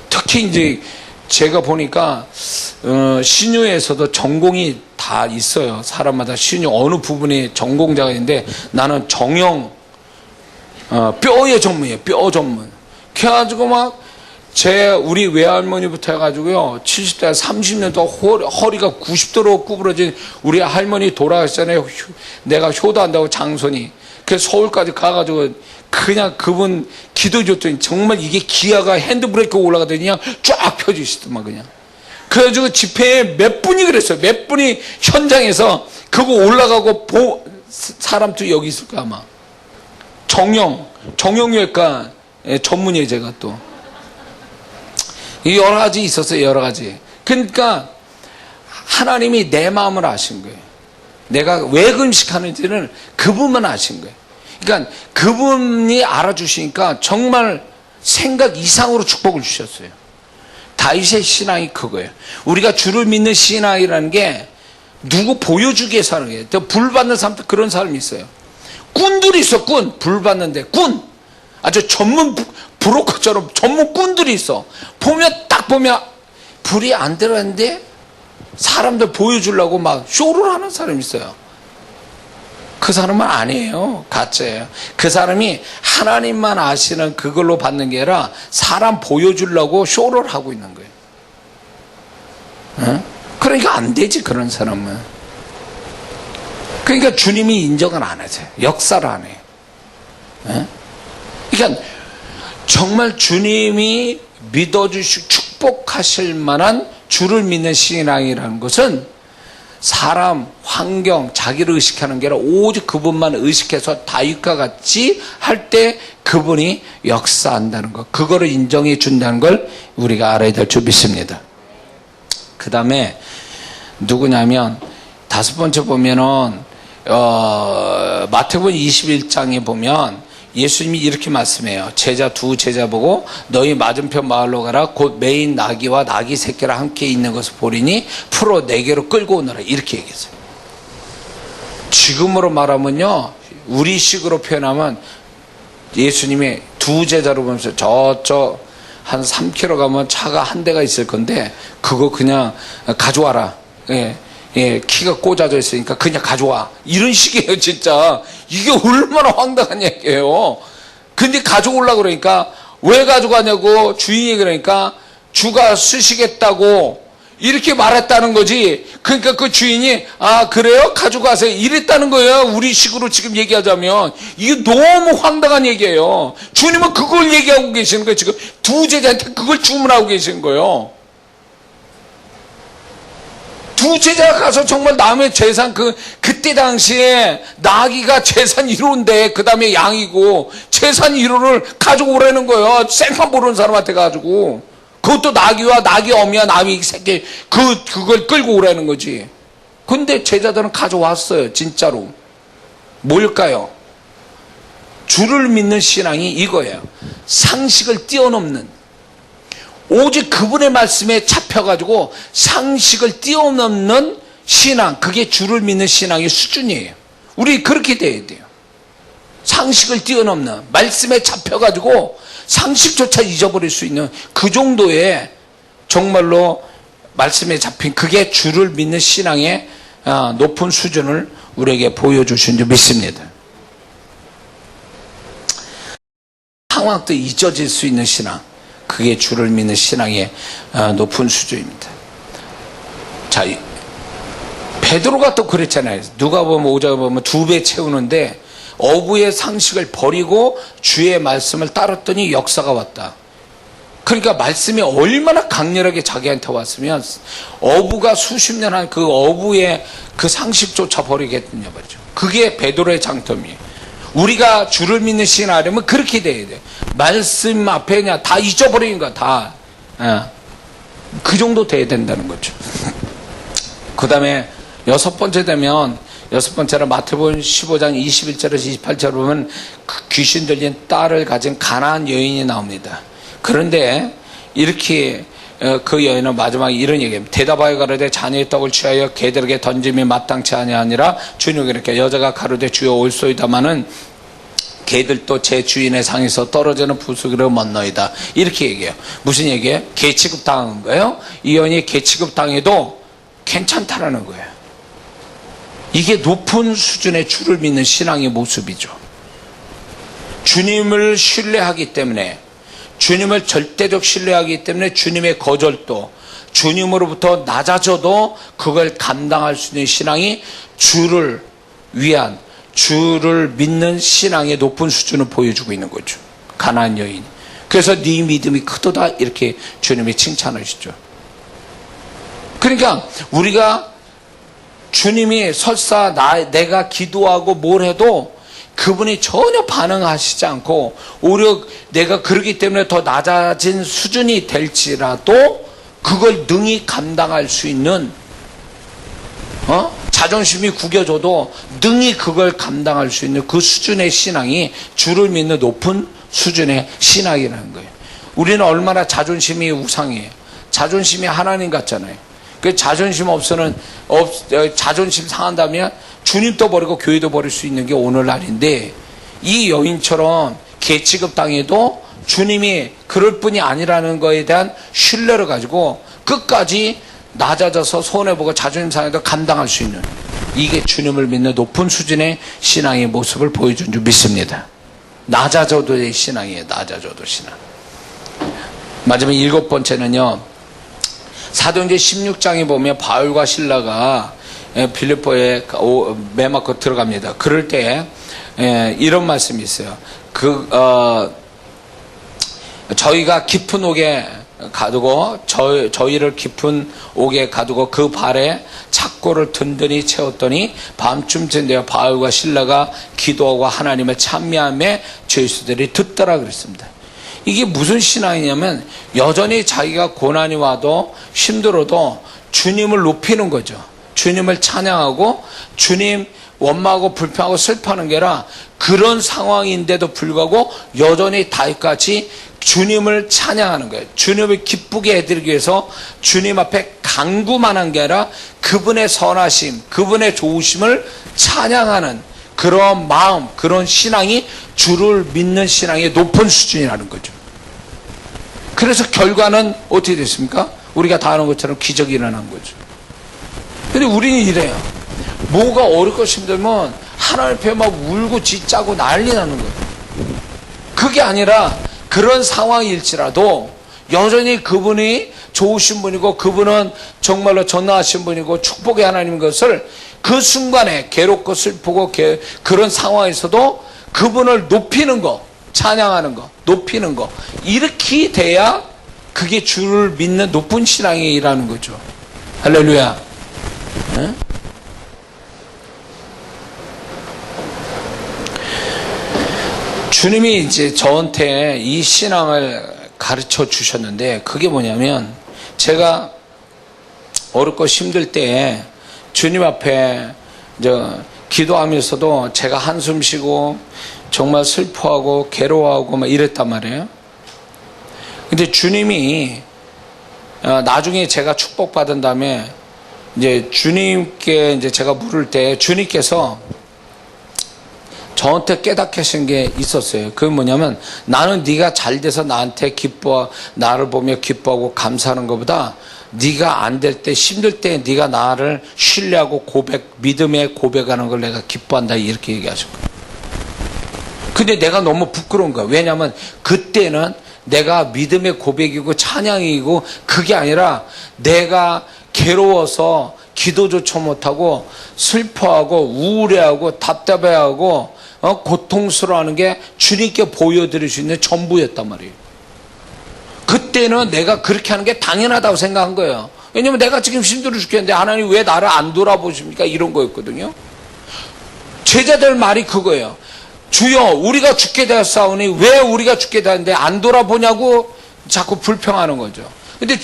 특히 이제 제가 보니까 신유에서도 전공이 다 있어요. 사람마다 신유 어느 부분에 전공자가 있는데, 나는 정형 뼈의 전문이에요. 뼈 전문. 그래가지고 막 우리 외할머니부터 해가지고요 70대 30년 동안 허리가 90도로 구부러진 우리 할머니 돌아가시잖아요. 내가 효도한다고 장손이. 그래서 서울까지 가가지고 그냥 그분 기도 줬더니 정말 이게 기아가 핸드브레이크 올라가더니 그냥 쫙 펴주시더만 그냥. 그래가지고 집회에 몇 분이 그랬어요. 몇 분이 현장에서 그거 올라가고 사람도 여기 있을 거야 아마. 정형외과 전문이에요 제가 또. 여러 가지 있었어요. 여러 가지. 그러니까 하나님이 내 마음을 아신 거예요. 내가 왜 금식하는지는 그분만 아신 거예요. 그러니까 그분이 알아주시니까 정말 생각 이상으로 축복을 주셨어요. 다윗의 신앙이 그거예요. 우리가 주를 믿는 신앙이라는 게 누구 보여주기 위해서 하는 거예요. 불 받는 사람도 그런 사람이 있어요. 꾼들이 있어. 불 받는데 아주 전문 브로커처럼 전문 꾼들이 있어. 딱 보면 불이 안 들어갔는데 사람들 보여주려고 막 쇼를 하는 사람이 있어요. 그 사람은 아니에요. 가짜예요. 그 사람이 하나님만 아시는 그걸로 받는 게 아니라 사람 보여주려고 쇼를 하고 있는 거예요. 응? 그러니까 안 되지 그런 사람은. 그러니까 주님이 인정을 안 하세요. 역사를 안 해요. 응? 그러니까 정말 주님이 믿어주시고 축복하실 만한 주를 믿는 신앙이라는 것은 사람, 환경, 자기를 의식하는 게 아니라 오직 그분만 의식해서 다윗과 같이 할 때 그분이 역사한다는 것, 그거를 인정해 준다는 걸 우리가 알아야 될 줄 믿습니다. 그 다음에 누구냐면 다섯 번째 보면은 마태복음 21장에 보면 예수님이 이렇게 말씀해요. 두 제자 보고 너희 맞은편 마을로 가라. 곧 매인 나귀와 나귀 새끼랑 함께 있는 것을 보리니 풀어 내게로 끌고 오너라. 이렇게 얘기했어요. 지금으로 말하면요, 우리 식으로 표현하면 예수님이 두 제자로 보면서 저쪽 한 3km 가면 차가 한 대가 있을 건데 그거 그냥 가져와라. 키가 꽂아져 있으니까 그냥 가져와. 이런 식이에요, 진짜. 이게 얼마나 황당한 얘기예요. 근데 가져오려고 그러니까, 왜 가져가냐고 주인이 그러니까, 주가 쓰시겠다고 이렇게 말했다는 거지. 그러니까 그 주인이, 그래요? 가져가세요. 이랬다는 거예요. 우리 식으로 지금 얘기하자면. 이게 너무 황당한 얘기예요. 주님은 그걸 얘기하고 계시는 거예요. 지금 두 제자한테 그걸 주문하고 계시는 거예요. 두 제자가 가서 정말 남의 재산, 그때 당시에 나귀가 재산 1호인데, 그 다음에 양이고, 재산 1호를 가져오라는 거예요. 생판 모르는 사람한테 가지고. 그것도 나귀와 나귀 어미와 나귀 새끼, 그걸 끌고 오라는 거지. 근데 제자들은 가져왔어요, 진짜로. 뭘까요? 주를 믿는 신앙이 이거예요. 상식을 뛰어넘는. 오직 그분의 말씀에 잡혀가지고 상식을 뛰어넘는 신앙, 그게 주를 믿는 신앙의 수준이에요. 우리 그렇게 돼야 돼요. 상식을 뛰어넘는, 말씀에 잡혀가지고 상식조차 잊어버릴 수 있는 그 정도의 정말로 말씀에 잡힌 그게 주를 믿는 신앙의 높은 수준을 우리에게 보여주신 줄 믿습니다. 상황도 잊어질 수 있는 신앙, 그게 주를 믿는 신앙의 높은 수준입니다. 자, 베드로가 또 그랬잖아요. 누가 보면 5장에 보면 2배 채우는데 어부의 상식을 버리고 주의 말씀을 따랐더니 역사가 왔다. 그러니까 말씀이 얼마나 강렬하게 자기한테 왔으면 어부가 수십 년 한 그 어부의 그 상식조차 버리겠느냐 말이죠. 그게 베드로의 장점이에요. 우리가 주를 믿는 신앙하려면 그렇게 돼야 돼요. 말씀 앞에 그냥 다 잊어버리는 거야, 다. 그 정도 돼야 된다는 거죠. 그 다음에 여섯 번째로 마태복음 15장 21절에서 28절 보면 그 귀신 들린 딸을 가진 가나안 여인이 나옵니다. 그런데 이렇게 그 여인은 마지막에 이런 얘기합니다. 대답하여 가로되 자녀의 떡을 취하여 개들에게 던짐이 마땅치 아니하니라. 주님께 이렇게 여자가 가로되 주여 올소이다마는 개들도 제 주인의 상에서 떨어지는 부수기를 먹노이다. 이렇게 얘기해요. 무슨 얘기예요? 개 취급 당한 거예요. 이 여인이 개 취급 당해도 괜찮다라는 거예요. 이게 높은 수준의 주를 믿는 신앙의 모습이죠. 주님을 신뢰하기 때문에, 주님을 절대적 신뢰하기 때문에 주님의 거절도, 주님으로부터 낮아져도 그걸 감당할 수 있는 신앙이 주를 위한, 주를 믿는 신앙의 높은 수준을 보여주고 있는 거죠. 가나안 여인. 그래서 네 믿음이 크도다 이렇게 주님이 칭찬하시죠. 그러니까 우리가 주님이 설사 내가 기도하고 뭘 해도 그분이 전혀 반응하시지 않고 오히려 내가 그러기 때문에 더 낮아진 수준이 될지라도 그걸 능히 감당할 수 있는 자존심이 구겨져도 능히 그걸 감당할 수 있는 그 수준의 신앙이 주를 믿는 높은 수준의 신앙이라는 거예요. 우리는 얼마나 자존심이 우상이에요. 자존심이 하나님 같잖아요. 그 자존심 자존심 상한다면 주님도 버리고 교회도 버릴 수 있는 게 오늘날인데, 이 여인처럼 개 취급 당해도 주님이 그럴 뿐이 아니라는 거에 대한 신뢰를 가지고 끝까지 낮아져서 손해보고 자존심 상해도 감당할 수 있는, 이게 주님을 믿는 높은 수준의 신앙의 모습을 보여준 줄 믿습니다. 낮아져도의 신앙이에요. 낮아져도 신앙. 마지막 7번째는요. 사도행전 16장에 보면 바울과 실라가 빌립보에 매맞고 들어갑니다. 그럴 때 이런 말씀이 있어요. 저희가 깊은 옥에 가두고 저희를 깊은 옥에 가두고 그 발에 착고를 든든히 채웠더니 밤쯤쯤 되어 바울과 실라가 기도하고 하나님을 찬미하며 죄수들이 듣더라 그랬습니다. 이게 무슨 신앙이냐면 여전히 자기가 고난이 와도 힘들어도 주님을 높이는 거죠. 주님을 찬양하고 주님 원망하고 불평하고 슬퍼하는 게 아니라 그런 상황인데도 불구하고 여전히 다윗같이 주님을 찬양하는 거예요. 주님을 기쁘게 해드리기 위해서 주님 앞에 간구만 한 게 아니라 그분의 선하심, 그분의 좋으심을 찬양하는 그런 마음, 그런 신앙이 주를 믿는 신앙의 높은 수준이라는 거죠. 그래서 결과는 어떻게 됐습니까? 우리가 다 아는 것처럼 기적이 일어난 거죠. 근데 우리는 이래요. 뭐가 어렵고 힘들면 하나님 앞에 막 울고 짖자고 난리 나는 거예요. 그게 아니라 그런 상황일지라도 여전히 그분이 좋으신 분이고 그분은 정말로 전능하신 분이고 축복의 하나님인 것을 그 순간에 괴롭고 슬프고 그런 상황에서도 그분을 높이는 거, 찬양하는 거, 높이는 거, 이렇게 돼야 그게 주를 믿는 높은 신앙이라는 거죠. 할렐루야. 네? 주님이 이제 저한테 이 신앙을 가르쳐 주셨는데, 그게 뭐냐면 제가 어렵고 힘들 때 주님 앞에 기도하면서도 제가 한숨 쉬고 정말 슬퍼하고 괴로워하고 막 이랬단 말이에요. 근데 주님이 나중에 제가 축복받은 다음에 이제 주님께 이제 제가 물을 때 주님께서 저한테 깨닫게 하신 게 있었어요. 그게 뭐냐면 나는 네가 잘 돼서 나한테 나를 보며 기뻐하고 감사하는 것보다 네가 안 될 때 힘들 때 네가 나를 신뢰하고 믿음에 고백하는 걸 내가 기뻐한다 이렇게 얘기하셨거든요. 근데 내가 너무 부끄러운 거야. 왜냐하면 그때는 내가 믿음의 고백이고 찬양이고 그게 아니라 내가 괴로워서 기도조차 못하고 슬퍼하고 우울해하고 답답해하고 고통스러워하는 게 주님께 보여드릴 수 있는 전부였단 말이에요. 그때는 내가 그렇게 하는 게 당연하다고 생각한 거예요. 왜냐면 내가 지금 힘들어 죽겠는데 하나님 왜 나를 안 돌아보십니까? 이런 거였거든요. 제자들 말이 그거예요. 주여 우리가 죽게 되었사오니 왜 우리가 죽게 되었는데 안 돌아보냐고 자꾸 불평하는 거죠. 근데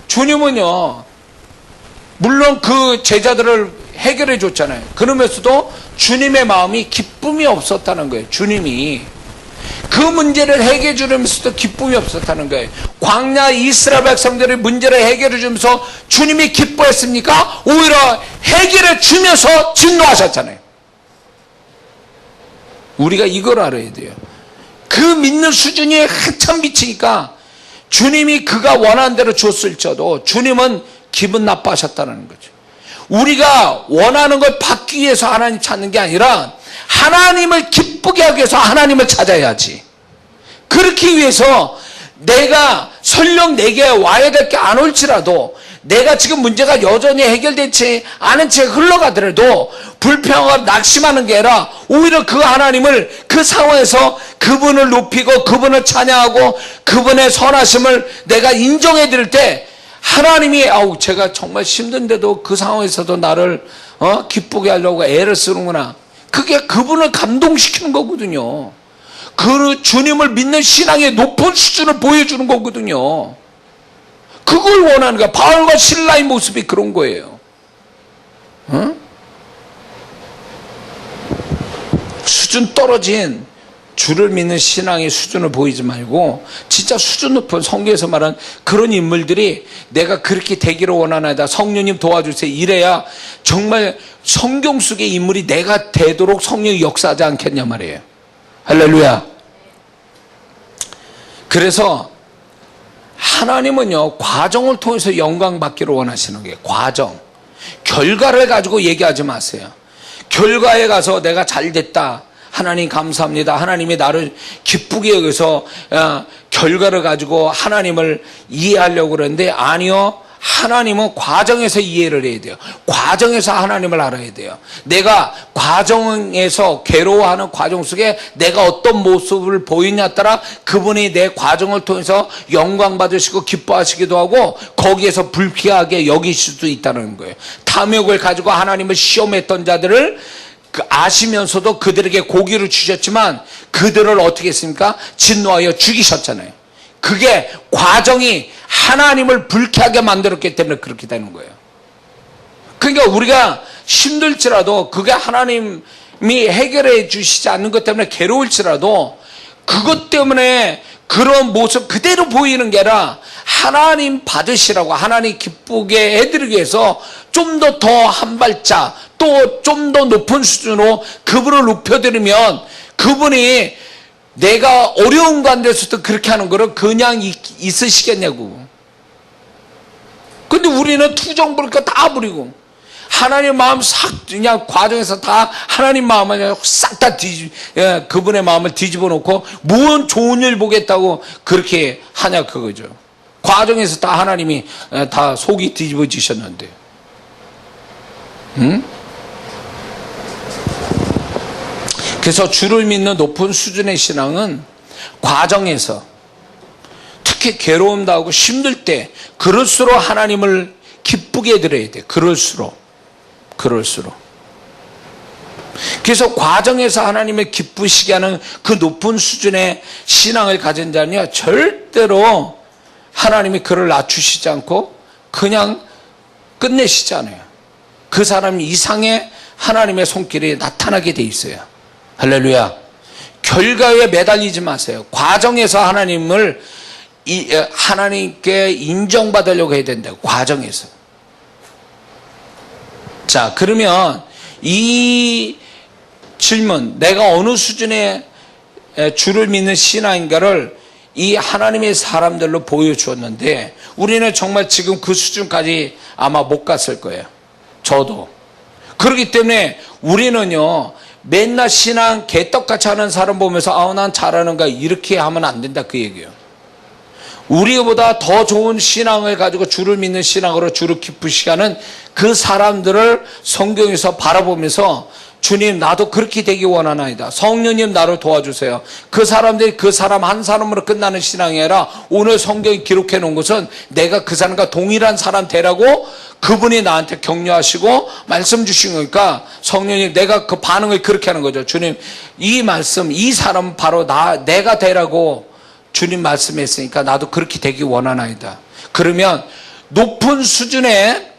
주님은요 물론 그 제자들을 해결해 줬잖아요. 그러면서도 주님의 마음이 기쁨이 없었다는 거예요. 주님이 그 문제를 해결해 주면서도 기쁨이 없었다는 거예요. 광야 이스라엘 백성들의 문제를 해결해 주면서 주님이 기뻐했습니까? 오히려 해결해 주면서 진노하셨잖아요. 우리가 이걸 알아야 돼요. 그 믿는 수준이 한참 미치니까 주님이 그가 원하는 대로 줬을지라도 주님은 기분 나빠하셨다는 거죠. 우리가 원하는 걸 받기 위해서 하나님 찾는 게 아니라 하나님을 기쁘게 하기 위해서 하나님을 찾아야지. 그렇기 위해서 내가 설령 내게 와야 될 게 안 올지라도 내가 지금 문제가 여전히 해결되지 않은 채 흘러가더라도 불평하고 낙심하는 게 아니라 오히려 그 하나님을 그 상황에서 그분을 높이고 그분을 찬양하고 그분의 선하심을 내가 인정해 드릴 때 하나님이 제가 정말 힘든데도 그 상황에서도 나를 기쁘게 하려고 애를 쓰는구나. 그게 그분을 감동시키는 거거든요. 그 주님을 믿는 신앙의 높은 수준을 보여주는 거거든요. 그걸 원하는 거야. 바울과 실라의 모습이 그런 거예요. 수준 떨어진 주를 믿는 신앙의 수준을 보이지 말고 진짜 수준 높은 성경에서 말한 그런 인물들이 내가 그렇게 되기를 원하나이다. 성령님 도와주세요. 이래야 정말 성경 속의 인물이 내가 되도록 성령이 역사하지 않겠냐 말이에요. 할렐루야. 그래서 하나님은요 과정을 통해서 영광 받기를 원하시는 거예요. 과정. 결과를 가지고 얘기하지 마세요. 결과에 가서 내가 잘 됐다. 하나님 감사합니다. 하나님이 나를 기쁘게 여기서 결과를 가지고 하나님을 이해하려고 그러는데 아니요. 하나님은 과정에서 이해를 해야 돼요. 과정에서 하나님을 알아야 돼요. 내가 과정에서 괴로워하는 과정 속에 내가 어떤 모습을 보이냐에 따라 그분이 내 과정을 통해서 영광 받으시고 기뻐하시기도 하고 거기에서 불쾌하게 여기실 수도 있다는 거예요. 탐욕을 가지고 하나님을 시험했던 자들을 아시면서도 그들에게 고기를 주셨지만 그들을 어떻게 했습니까? 진노하여 죽이셨잖아요. 그게 과정이 하나님을 불쾌하게 만들었기 때문에 그렇게 되는 거예요. 그러니까 우리가 힘들지라도 그게 하나님이 해결해 주시지 않는 것 때문에 괴로울지라도 그것 때문에 그런 모습 그대로 보이는 게 아니라 하나님 받으시라고 하나님 기쁘게 해드리기 위해서 좀 더 한 발짝 또 좀 더 높은 수준으로 그분을 높여드리면 그분이 내가 어려운 가운데서도 그렇게 하는 거를 그냥 있으시겠냐고. 근데 우리는 투정 부릴 거 다 부리고 하나님 마음 싹 그냥 과정에서 다 하나님 마음을 싹 다 그분의 마음을 뒤집어 놓고 무슨 좋은 일 보겠다고 그렇게 하냐 그거죠. 과정에서 다 하나님이 다 속이 뒤집어지셨는데. 그래서 주를 믿는 높은 수준의 신앙은 과정에서 특히 괴로움 당하고 힘들 때 그럴수록 하나님을 기쁘게 해드려야 돼. 그럴수록. 그래서 과정에서 하나님을 기쁘시게 하는 그 높은 수준의 신앙을 가진 자는요 절대로 하나님이 그를 낮추시지 않고 그냥 끝내시지 않아요. 그 사람 이상의 하나님의 손길이 나타나게 돼 있어요. 할렐루야. 결과에 매달리지 마세요. 과정에서 하나님께 인정받으려고 해야 된다고. 과정에서. 자, 그러면 이 질문, 내가 어느 수준의 주를 믿는 신앙인가를 이 하나님의 사람들로 보여주었는데 우리는 정말 지금 그 수준까지 아마 못 갔을 거예요. 저도. 그렇기 때문에 우리는요, 맨날 신앙 개떡같이 하는 사람 보면서 난 잘하는가 이렇게 하면 안 된다 그 얘기예요. 우리보다 더 좋은 신앙을 가지고 주를 믿는 신앙으로 주를 기쁘시게 하는 그 사람들을 성경에서 바라보면서 주님 나도 그렇게 되기 원하나이다. 성령님 나를 도와주세요. 그 사람들이 그 사람 한 사람으로 끝나는 신앙이 아니라 오늘 성경이 기록해 놓은 것은 내가 그 사람과 동일한 사람 되라고 그분이 나한테 격려하시고 말씀 주신 거니까 성령님 내가 그 반응을 그렇게 하는 거죠. 주님 이 말씀 이 사람은 바로 내가 되라고 주님 말씀했으니까 나도 그렇게 되기 원하나이다. 그러면 높은 수준의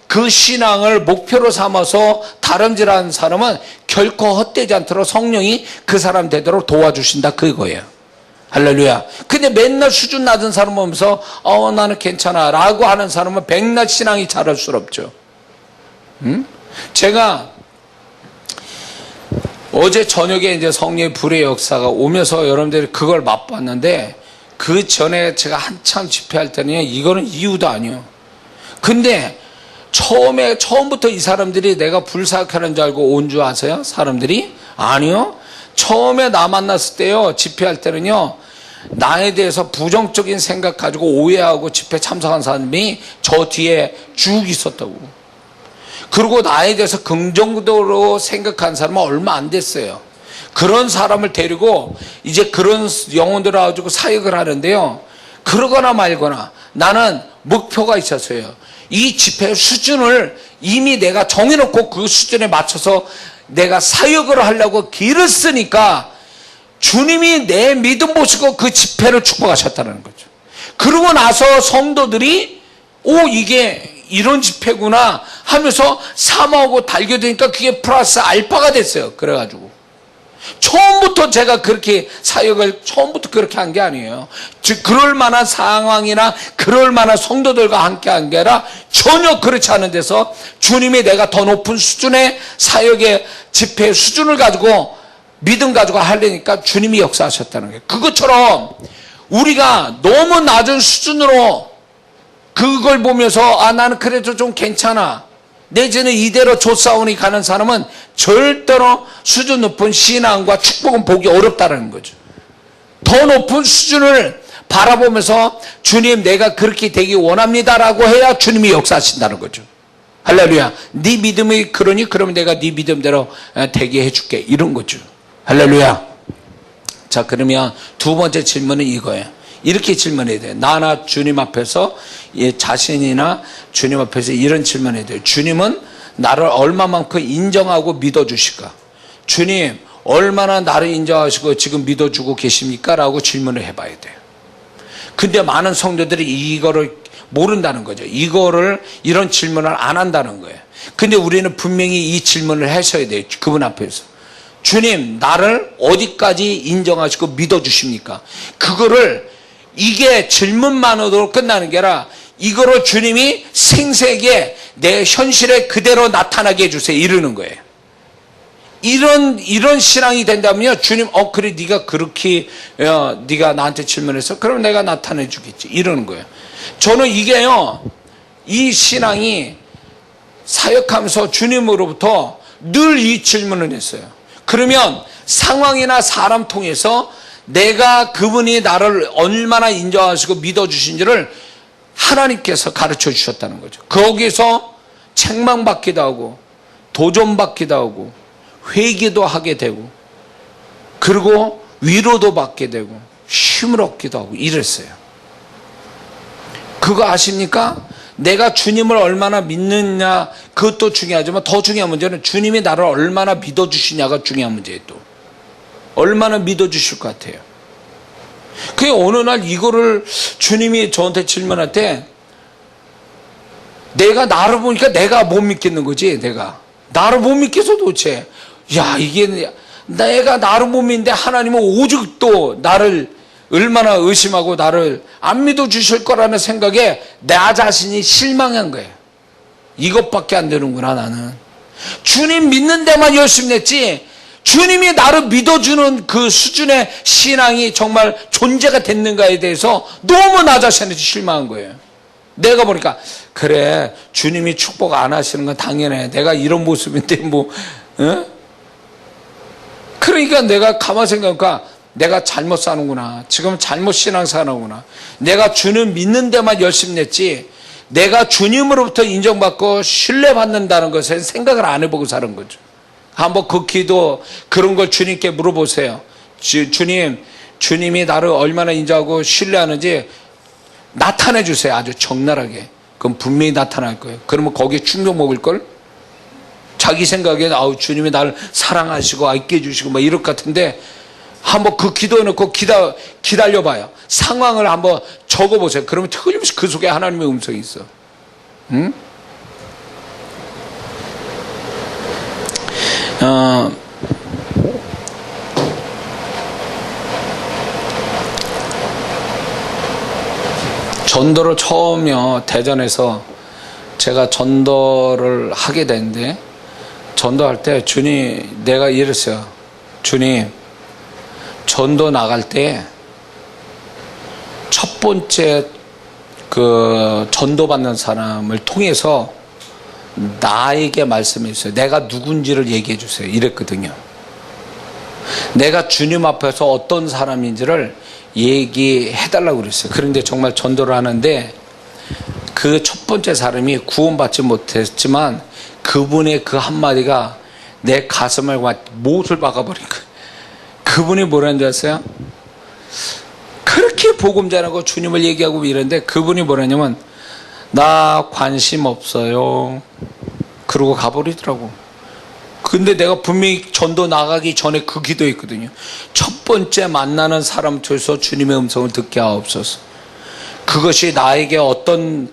그 신앙을 목표로 삼아서 다름질하는 사람은 결코 헛되지 않도록 성령이 그 사람 되도록 도와주신다 그거예요. 할렐루야. 근데 맨날 수준 낮은 사람 보면서 나는 괜찮아 라고 하는 사람은 백날 신앙이 자랄 수 없죠. 제가 어제 저녁에 이제 성령의 불의 역사가 오면서 여러분들이 그걸 맛봤는데 그 전에 제가 한참 집회할 때는 이거는 이유도 아니에요. 근데 처음부터 이 사람들이 내가 불사역하는 줄 알고 온 줄 아세요? 사람들이? 아니요. 처음에 나 만났을 때요, 집회할 때는요, 나에 대해서 부정적인 생각 가지고 오해하고 집회 참석한 사람이 저 뒤에 쭉 있었다고. 그리고 나에 대해서 긍정적으로 생각한 사람은 얼마 안 됐어요. 그런 사람을 데리고 이제 그런 영혼들을 가지고 사역을 하는데요. 그러거나 말거나 나는 목표가 있었어요. 이 집회 수준을 이미 내가 정해놓고 그 수준에 맞춰서 내가 사역을 하려고 길을 쓰니까 주님이 내 믿음 보시고 그 집회를 축복하셨다는 거죠. 그러고 나서 성도들이 이게 이런 집회구나 하면서 사모하고 달겨드니까 그게 플러스 알파가 됐어요. 그래가지고 처음부터 제가 그렇게 사역을 처음부터 그렇게 한 게 아니에요. 즉 그럴 만한 상황이나 그럴 만한 성도들과 함께 한 게 아니라 전혀 그렇지 않은 데서 주님이 내가 더 높은 수준의 사역의 집회의 수준을 가지고 믿음 가지고 하려니까 주님이 역사하셨다는 거예요. 그것처럼 우리가 너무 낮은 수준으로 그걸 보면서 나는 그래도 좀 괜찮아 내지는 이대로 조사원이 가는 사람은 절대로 수준 높은 신앙과 축복은 보기 어렵다는 거죠. 더 높은 수준을 바라보면서 주님 내가 그렇게 되기 원합니다라고 해야 주님이 역사하신다는 거죠. 할렐루야. 네 믿음이 그러니 그러면 내가 네 믿음대로 되게 해줄게 이런 거죠. 할렐루야. 자, 그러면 두 번째 질문은 이거예요. 이렇게 질문해야 돼요. 나나 주님 앞에서 자신이나 주님 앞에서 이런 질문해야 돼요. 주님은 나를 얼마만큼 인정하고 믿어주실까? 주님 얼마나 나를 인정하시고 지금 믿어주고 계십니까? 라고 질문을 해봐야 돼요. 근데 많은 성도들이 이거를 모른다는 거죠. 이런 질문을 안 한다는 거예요. 근데 우리는 분명히 이 질문을 하셔야 돼요. 그분 앞에서. 주님 나를 어디까지 인정하시고 믿어주십니까? 이게 질문만으로 끝나는 게 아니라 이거를 주님이 생생하게 내 현실에 그대로 나타나게 해주세요 이러는 거예요. 이런 신앙이 된다면요, 주님 그래 네가 그렇게 네가 나한테 질문했어 그럼 내가 나타내 주겠지 이러는 거예요. 저는 이게요, 이 신앙이 사역하면서 주님으로부터 늘 이 질문을 했어요. 그러면 상황이나 사람 통해서 내가 그분이 나를 얼마나 인정하시고 믿어주신지를 하나님께서 가르쳐 주셨다는 거죠. 거기서 책망받기도 하고 도전받기도 하고 회개도 하게 되고 그리고 위로도 받게 되고 힘을 얻기도 하고 이랬어요. 그거 아십니까? 내가 주님을 얼마나 믿느냐 그것도 중요하지만 더 중요한 문제는 주님이 나를 얼마나 믿어주시냐가 중요한 문제예요. 또 얼마나 믿어주실 것 같아요. 그게 어느 날 이거를 주님이 저한테 질문할 때 내가 나를 보니까 내가 못 믿겠는 거지. 내가 나를 못 믿겠어 도대체. 이게 내가 나를 못 믿는데 하나님은 오직 또 나를 얼마나 의심하고 나를 안 믿어주실 거라는 생각에 나 자신이 실망한 거예요. 이것밖에 안 되는구나 나는. 주님 믿는 데만 열심히 냈지 주님이 나를 믿어주는 그 수준의 신앙이 정말 존재가 됐는가에 대해서 너무 나 자신한테 실망한 거예요. 내가 보니까 그래 주님이 축복 안 하시는 건 당연해. 내가 이런 모습인데 뭐 그러니까 내가 가만히 생각하니까 내가 잘못 사는구나. 지금 잘못 신앙생활하구나. 내가 주님 믿는 데만 열심히 냈지 내가 주님으로부터 인정받고 신뢰받는다는 것에 생각을 안 해보고 사는 거죠. 한번 그 기도 그런 걸 주님께 물어보세요. 주님이 나를 얼마나 인정하고 신뢰하는지 나타내 주세요. 아주 적나라하게. 그럼 분명히 나타날 거예요. 그러면 거기에 충격 먹을걸? 자기 생각에 아우 주님이 나를 사랑하시고 아껴 주시고 막 이럴 것 같은데 한번 그 기도해놓고 기다려봐요. 상황을 한번 적어보세요. 그러면 틀림없이 그 속에 하나님의 음성이 있어. 응? 전도를 처음이요 대전에서 제가 전도를 하게 됐는데 전도할 때 주님 내가 이랬어요. 주님 전도 나갈 때 첫 번째 그 전도받는 사람을 통해서 나에게 말씀해 주세요. 내가 누군지를 얘기해 주세요. 이랬거든요. 내가 주님 앞에서 어떤 사람인지를 얘기해 달라고 그랬어요. 그런데 정말 전도를 하는데 그 첫 번째 사람이 구원받지 못했지만 그분의 그 한마디가 내 가슴을 못을 박아버린 거예요. 그분이 뭐라는 줄 아세요? 그렇게 복음 전하고 주님을 얘기하고 이러는데 그분이 뭐라냐면 나 관심 없어요. 그러고 가버리더라고. 근데 내가 분명히 전도 나가기 전에 그 기도했거든요. 첫 번째 만나는 사람 통해서 주님의 음성을 듣게 하옵소서. 그것이 나에게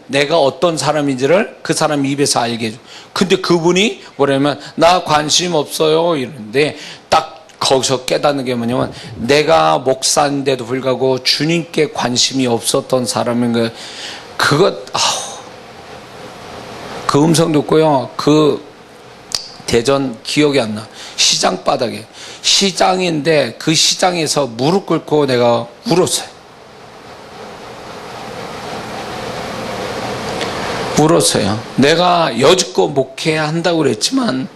내가 어떤 사람인지를 그 사람 입에서 알게 해줘. 근데 그분이 뭐냐면 나 관심 없어요 이러는데 딱 거기서 깨닫는 게 뭐냐면 내가 목사인데도 불구하고 주님께 관심이 없었던 사람인 거예요. 그 음성 듣고요. 그 대전 기억이 안 나. 시장 바닥에 시장인데 그 시장에서 무릎 꿇고 내가 울었어요. 울었어요. 내가 여지껏 목회한다고 그랬지만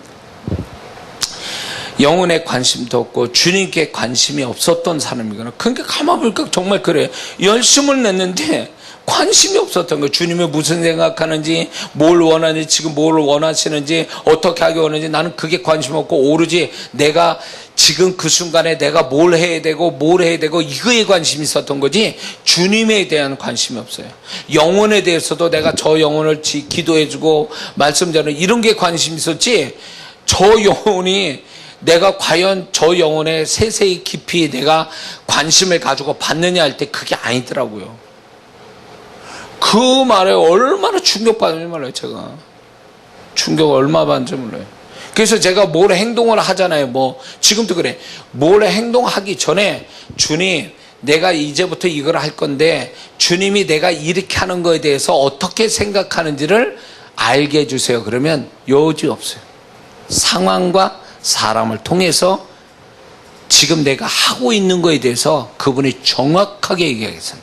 영혼에 관심도 없고 주님께 관심이 없었던 사람이거나 그러니까 가만 보니까 정말 그래. 열심을 냈는데 관심이 없었던 거예요. 주님이 무슨 생각하는지 뭘 원하는지 지금 뭘 원하시는지 어떻게 하기 원하는지 나는 그게 관심 없고 오로지 내가 지금 그 순간에 내가 뭘 해야 되고 이거에 관심이 있었던 거지 주님에 대한 관심이 없어요. 영혼에 대해서도 내가 저 영혼을 기도해주고 말씀 전하는 이런 게 관심이 있었지 저 영혼이 내가 과연 저 영혼에 세세히 깊이 내가 관심을 가지고 받느냐 할 때 그게 아니더라고요. 그 말에 얼마나 충격받는지 몰라요. 제가 충격을 얼마 받는지 몰라요. 그래서 제가 뭘 행동을 하잖아요. 뭐 지금도 그래. 뭘 행동하기 전에 주님 내가 이제부터 이걸 할 건데 주님이 내가 이렇게 하는 거에 대해서 어떻게 생각하는지를 알게 해주세요. 그러면 여지 없어요. 상황과 사람을 통해서 지금 내가 하고 있는 거에 대해서 그분이 정확하게 얘기하겠어요.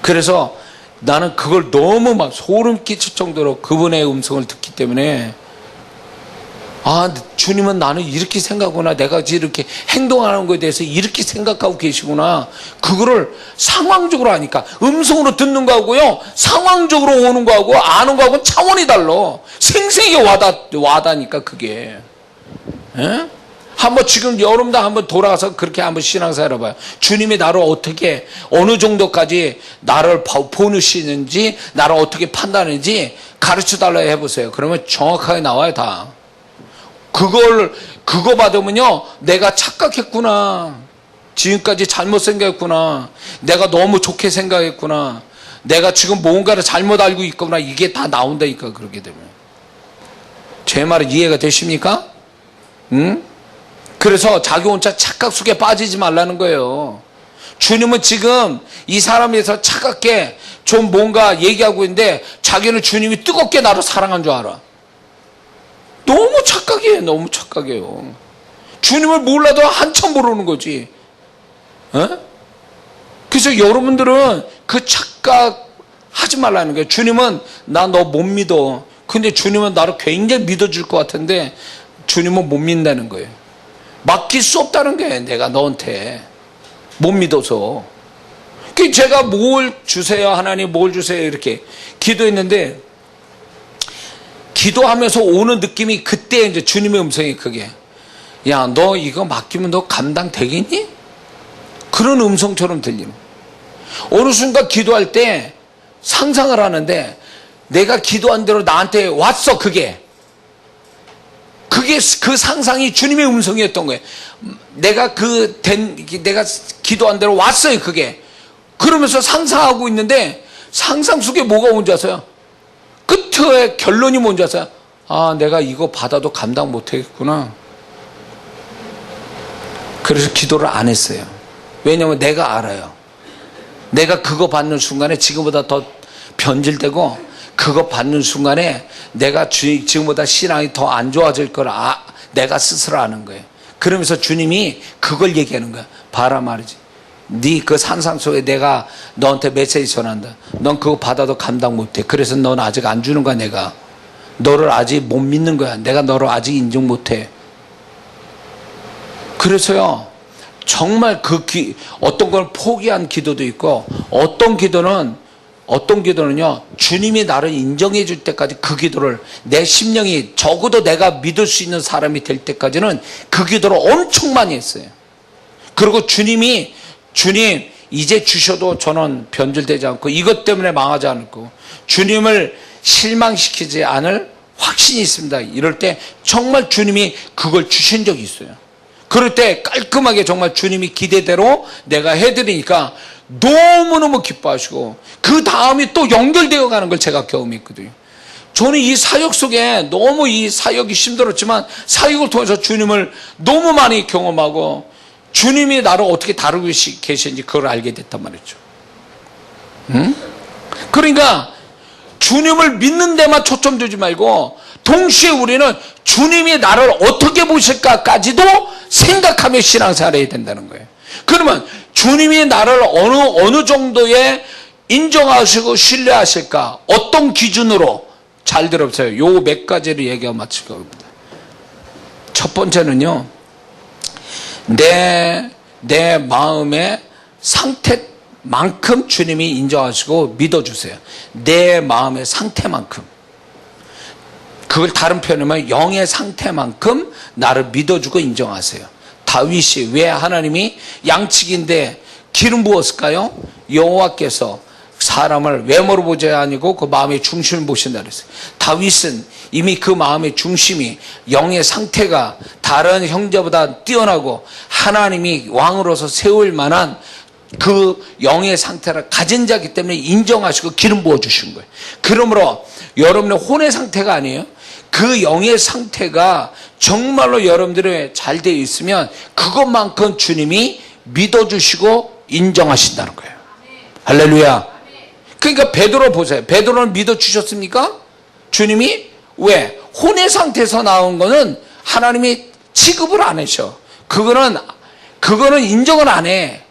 그래서 나는 그걸 너무 막 소름 끼칠 정도로 그분의 음성을 듣기 때문에 주님은 나는 이렇게 생각하구나. 내가 이렇게 행동하는 거에 대해서 이렇게 생각하고 계시구나. 그거를 상황적으로 하니까 음성으로 듣는 거하고요. 상황적으로 오는 거하고 아는 거하고는 차원이 달라. 생생하게 와닿으니까 그게. 에? 한번 지금 여러분도 한번 돌아가서 그렇게 한번 신앙생활 해봐요. 주님이 나를 어떻게 어느 정도까지 나를 보시는지 나를 어떻게 판단하는지 가르쳐달라 해보세요. 그러면 정확하게 나와요. 다. 그거 받으면요 내가 착각했구나. 지금까지 잘못 생각했구나. 내가 너무 좋게 생각했구나. 내가 지금 뭔가를 잘못 알고 있구나. 이게 다 나온다니까. 그렇게 되면 제 말은 이해가 되십니까? 응? 그래서 자기 혼자 착각 속에 빠지지 말라는 거예요. 주님은 지금 이 사람에서 차갑게 좀 뭔가 얘기하고 있는데 자기는 주님이 뜨겁게 나를 사랑한 줄 알아. 너무 착각이에요. 너무 착각이에요. 주님을 몰라도 한참 모르는 거지. 그래서 여러분들은 그 착각하지 말라는 거예요. 주님은 나 너 못 믿어. 근데 주님은 나를 굉장히 믿어줄 것 같은데 주님은 못 믿는다는 거예요. 맡길 수 없다는 거예요. 내가 너한테 못 믿어서. 제가 뭘 주세요 하나님 뭘 주세요 이렇게 기도했는데 기도하면서 오는 느낌이 그때 이제 주님의 음성이 그게 야 너 이거 맡기면 너 감당 되겠니? 그런 음성처럼 들리는. 어느 순간 기도할 때 상상을 하는데 내가 기도한 대로 나한테 왔어. 그게 그 상상이 주님의 음성이었던 거예요. 내가 내가 기도한 대로 왔어요. 그게. 그러면서 상상하고 있는데 상상 속에 뭐가 온지 아세요? 끝에 결론이 뭔지 아세요? 아, 내가 이거 받아도 감당 못하겠구나. 그래서 기도를 안 했어요. 왜냐하면 내가 알아요. 내가 그거 받는 순간에 지금보다 더 변질되고 그거 받는 순간에 내가 지금보다 신앙이 더 안 좋아질 걸 내가 스스로 아는 거예요. 그러면서 주님이 그걸 얘기하는 거야. 봐라 말이지. 네 그 상상 속에 내가 너한테 메시지 전한다. 넌 그거 받아도 감당 못해. 그래서 넌 아직 안 주는 거야. 내가 너를 아직 못 믿는 거야. 내가 너를 아직 인정 못해. 그래서요 정말 어떤 걸 포기한 기도도 있고 어떤 기도는요 주님이 나를 인정해 줄 때까지 그 기도를 내 심령이 적어도 내가 믿을 수 있는 사람이 될 때까지는 그 기도를 엄청 많이 했어요. 그리고 주님 이제 주셔도 저는 변질되지 않고 이것 때문에 망하지 않고 주님을 실망시키지 않을 확신이 있습니다. 이럴 때 정말 주님이 그걸 주신 적이 있어요. 그럴 때 깔끔하게 정말 주님이 기대대로 내가 해드리니까 너무너무 기뻐하시고 그 다음이 또 연결되어 가는 걸 제가 경험했거든요. 저는 이 사역 속에 너무 이 사역이 힘들었지만 사역을 통해서 주님을 너무 많이 경험하고 주님이 나를 어떻게 다루고 계시는지 그걸 알게 됐단 말이죠. 그러니까 주님을 믿는 데만 초점 두지 말고 동시에 우리는 주님이 나를 어떻게 보실까까지도 생각하며 신앙생활을 해야 된다는 거예요. 그러면 주님이 나를 어느 정도에 인정하시고 신뢰하실까? 어떤 기준으로? 잘 들어보세요. 요 몇 가지를 얘기하고 마칠 겁니다. 첫 번째는요, 내 마음의 상태만큼 주님이 인정하시고 믿어주세요. 내 마음의 상태만큼. 그걸 다른 표현하면 영의 상태만큼 나를 믿어주고 인정하세요. 다윗이 왜 하나님이 양치기인데 기름 부었을까요? 여호와께서 사람을 외모로 보지 아니고 그 마음의 중심을 보신다 그랬어요. 다윗은 이미 그 마음의 중심이 영의 상태가 다른 형제보다 뛰어나고 하나님이 왕으로서 세울 만한 그 영의 상태를 가진 자이기 때문에 인정하시고 기름 부어주신 거예요. 그러므로 여러분의 혼의 상태가 아니에요. 그 영의 상태가 정말로 여러분들의 잘 되어 있으면 그것만큼 주님이 믿어주시고 인정하신다는 거예요. 할렐루야. 그러니까 베드로 보세요. 베드로는 믿어주셨습니까? 주님이? 왜? 혼의 상태에서 나온 거는 하나님이 취급을 안 하셔. 그거는 인정을 안 해.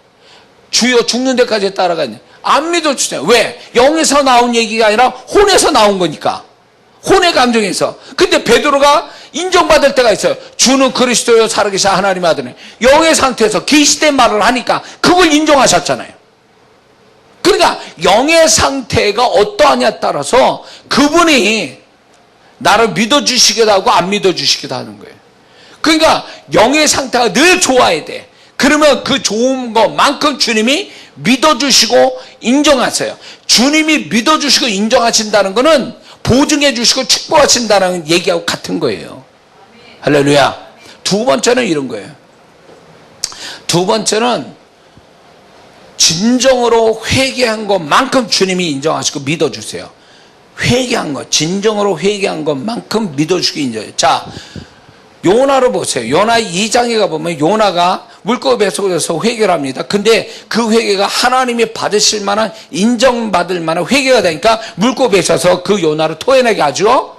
주여 죽는 데까지 따라가냐. 안 믿어주세요. 왜? 영에서 나온 얘기가 아니라 혼에서 나온 거니까. 혼의 감정에서. 근데 베드로가 인정받을 때가 있어요. 주는 그리스도요 살아계신 하나님의 아들이네. 영의 상태에서 계시된 말을 하니까 그걸 인정하셨잖아요. 그러니까 영의 상태가 어떠하냐에 따라서 그분이 나를 믿어주시기도 하고 안 믿어주시기도 하는 거예요. 그러니까 영의 상태가 늘 좋아야 돼. 그러면 그 좋은 것만큼 주님이 믿어주시고 인정하세요. 주님이 믿어주시고 인정하신다는 것은 보증해 주시고 축복하신다는 얘기하고 같은 거예요. 할렐루야. 두 번째는 이런 거예요. 두 번째는 진정으로 회개한 것만큼 주님이 인정하시고 믿어주세요. 회개한 것, 진정으로 회개한 것만큼 믿어주시고 인정해요. 자, 요나를 보세요. 요나 2장에 가보면 요나가 물고기 속에서 회개를 합니다. 근데 그 회개가 하나님이 받으실 만한, 인정받을 만한 회개가 되니까 물고기에 있어서 그 요나를 토해내게 하죠.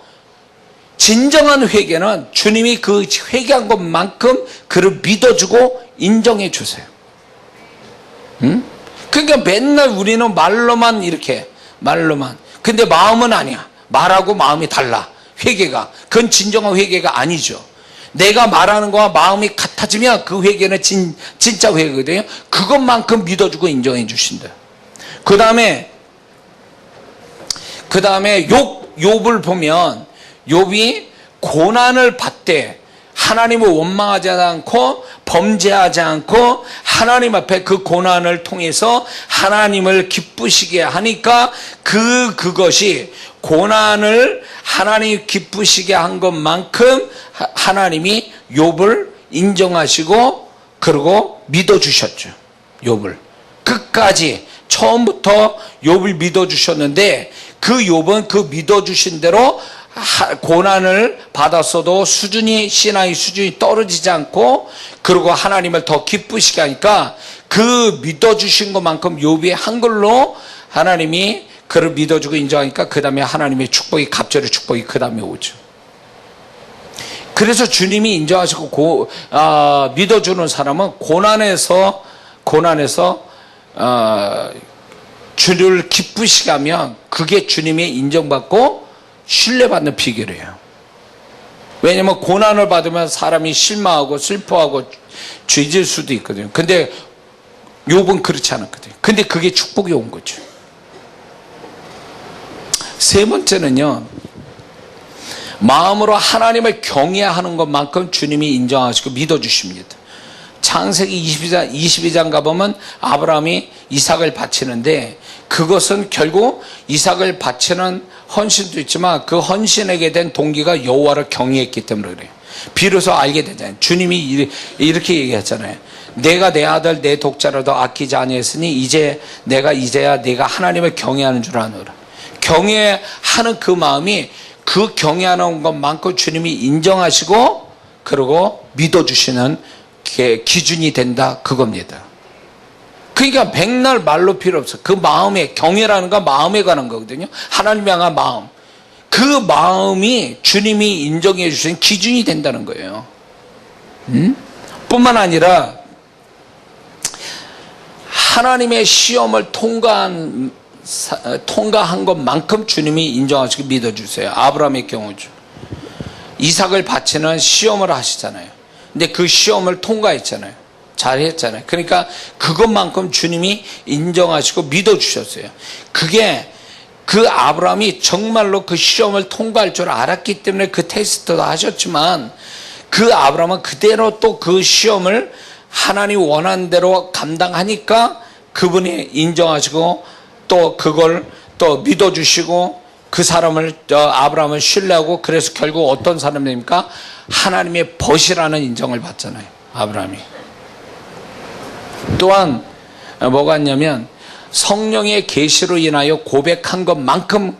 진정한 회개는 주님이 그 회개한 것만큼 그를 믿어주고 인정해 주세요. 그러니까 맨날 우리는 말로만 이렇게, 말로만. 근데 마음은 아니야. 말하고 마음이 달라. 회개가. 그건 진정한 회개가 아니죠. 내가 말하는 거와 마음이 같아지면 그 회개는 진짜 회개거든요. 그것만큼 믿어주고 인정해 주신다. 그 다음에 욥을 보면 욥이 고난을 받되 하나님을 원망하지 않고 범죄하지 않고 하나님 앞에 그 고난을 통해서 하나님을 기쁘시게 하니까 그것이 고난을 하나님 기쁘시게 한 것만큼 하나님이 욥을 인정하시고 그리고 믿어주셨죠. 욥을 끝까지 처음부터 욥을 믿어주셨는데 그 욥은 그 믿어주신 대로 고난을 받았어도 신앙의 수준이 떨어지지 않고 그리고 하나님을 더 기쁘시게 하니까 그 믿어주신 것만큼 욥이 한 걸로 하나님이 그를 믿어주고 인정하니까 그 다음에 하나님의 축복이, 갑절의 축복이 그 다음에 오죠. 그래서 주님이 인정하시고 믿어주는 사람은 고난에서 주를 기쁘시게 하면 그게 주님의 인정받고 신뢰받는 비결이에요. 왜냐하면 고난을 받으면 사람이 실망하고 슬퍼하고 죄질 수도 있거든요. 근데 욥은 그렇지 않았거든요. 근데 그게 축복이 온 거죠. 세 번째는요, 마음으로 하나님을 경외하는 것만큼 주님이 인정하시고 믿어주십니다. 창세기 22장 가보면 아브라함이 이삭을 바치는데 그것은 결국 이삭을 바치는 헌신도 있지만 그 헌신하게 된 동기가 여호와를 경외했기 때문에 그래요. 비로소 알게 되잖아요. 주님이 이렇게 얘기했잖아요. 내가 내 아들 내 독자라도 아끼지 아니했으니 이제야 내가 하나님을 경외하는 줄 아노라. 경외하는 그 마음이 그 경외하는 것만큼 주님이 인정하시고 그리고 믿어주시는 기준이 된다, 그겁니다. 그러니까 백날 말로 필요 없어. 그 마음에, 경외라는 건 마음에 관한 거거든요. 하나님 향한 마음. 그 마음이 주님이 인정해 주신 기준이 된다는 거예요. 뿐만 아니라 하나님의 시험을 통과한 것만큼 주님이 인정하시고 믿어주세요. 아브라함의 경우죠. 이삭을 바치는 시험을 하시잖아요. 근데 그 시험을 통과했잖아요. 잘했잖아요. 그러니까 그것만큼 주님이 인정하시고 믿어주셨어요. 그게 그 아브라함이 정말로 그 시험을 통과할 줄 알았기 때문에 그 테스트도 하셨지만 그 아브라함은 그대로 또 그 시험을 하나님 원하는 대로 감당하니까 그분이 인정하시고 또 그걸 또 믿어주시고 그 사람을, 아브라함을 신뢰하고 그래서 결국 어떤 사람이 됩니까? 하나님의 벗이라는 인정을 받잖아요. 아브라함이. 또한 뭐가 있냐면 성령의 계시로 인하여 고백한 것만큼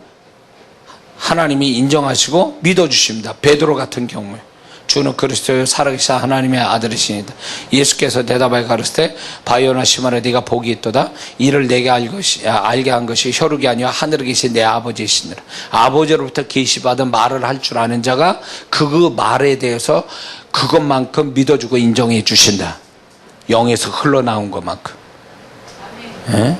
하나님이 인정하시고 믿어주십니다. 베드로 같은 경우에 주는 그리스도의 살아계신 하나님의 아들이시니다. 예수께서 대답하여 가르치되 바요나 시몬아 네가 복이 있도다. 이를 내게 알게 한 것이 혈육이 아니라 하늘에 계신 내 아버지이시니라. 아버지로부터 계시받은 말을 할 줄 아는 자가 그 말에 대해서 그것만큼 믿어주고 인정해 주신다. 영에서 흘러나온 것만큼. 네?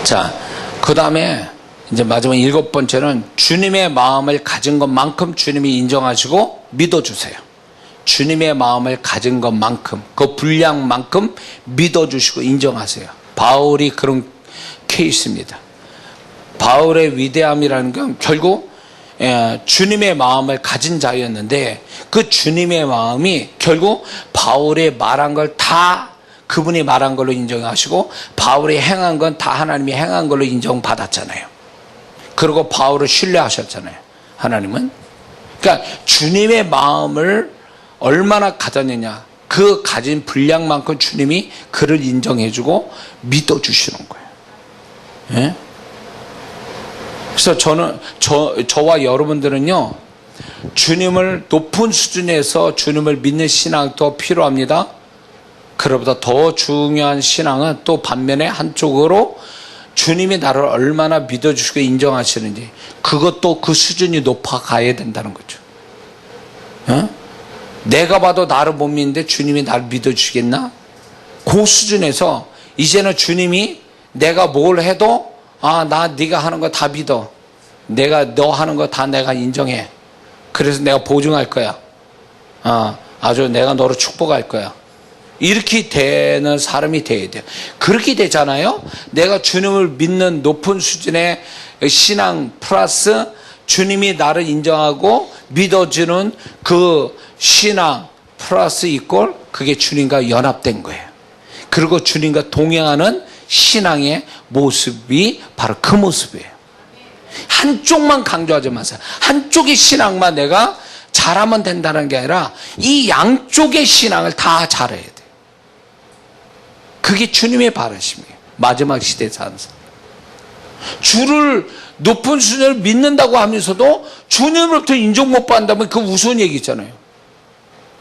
자, 그 다음에 이제 마지막 7번째는 주님의 마음을 가진 것만큼 주님이 인정하시고 믿어주세요. 주님의 마음을 가진 것만큼, 그 분량만큼 믿어주시고 인정하세요. 바울이 그런 케이스입니다. 바울의 위대함이라는 건 결국 주님의 마음을 가진 자였는데 그 주님의 마음이 결국 바울의 말한 걸 다 그분이 말한 걸로 인정하시고 바울이 행한 건 다 하나님이 행한 걸로 인정받았잖아요. 그리고 바울을 신뢰하셨잖아요. 하나님은. 그러니까 주님의 마음을 얼마나 가졌느냐, 그 가진 분량만큼 주님이 그를 인정해주고 믿어주시는 거예요. 예? 그래서 저와 여러분들은요, 주님을 높은 수준에서 주님을 믿는 신앙도 필요합니다. 그보다 더 중요한 신앙은 또 반면에 한쪽으로 주님이 나를 얼마나 믿어주시고 인정하시는지 그것도 그 수준이 높아가야 된다는 거죠. 어? 내가 봐도 나를 못 믿는데 주님이 나를 믿어주시겠나? 그 수준에서 이제는 주님이 내가 뭘 해도 나 네가 하는 거 다 믿어. 내가 너 하는 거 다 내가 인정해. 그래서 내가 보증할 거야. 아주 내가 너를 축복할 거야. 이렇게 되는 사람이 돼야 돼요. 그렇게 되잖아요. 내가 주님을 믿는 높은 수준의 신앙 플러스 주님이 나를 인정하고 믿어주는 그 신앙 플러스 이꼴 그게 주님과 연합된 거예요. 그리고 주님과 동행하는 신앙의 모습이 바로 그 모습이에요. 한쪽만 강조하지 마세요. 한쪽의 신앙만 내가 잘하면 된다는 게 아니라 이 양쪽의 신앙을 다 잘해야 돼요. 그게 주님의 바라심이에요. 마지막 시대에 사는 사람. 주를 높은 수준을 믿는다고 하면서도 주님으로부터 인정 못 받는다면 그 우스운 얘기잖아요.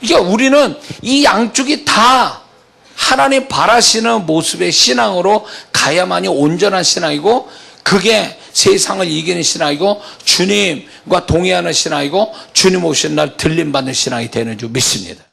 그러니까 우리는 이 양쪽이 다 하나님 바라시는 모습의 신앙으로 가야만이 온전한 신앙이고 그게 세상을 이기는 신앙이고 주님과 동의하는 신앙이고 주님 오신 날 들림받는 신앙이 되는 줄 믿습니다.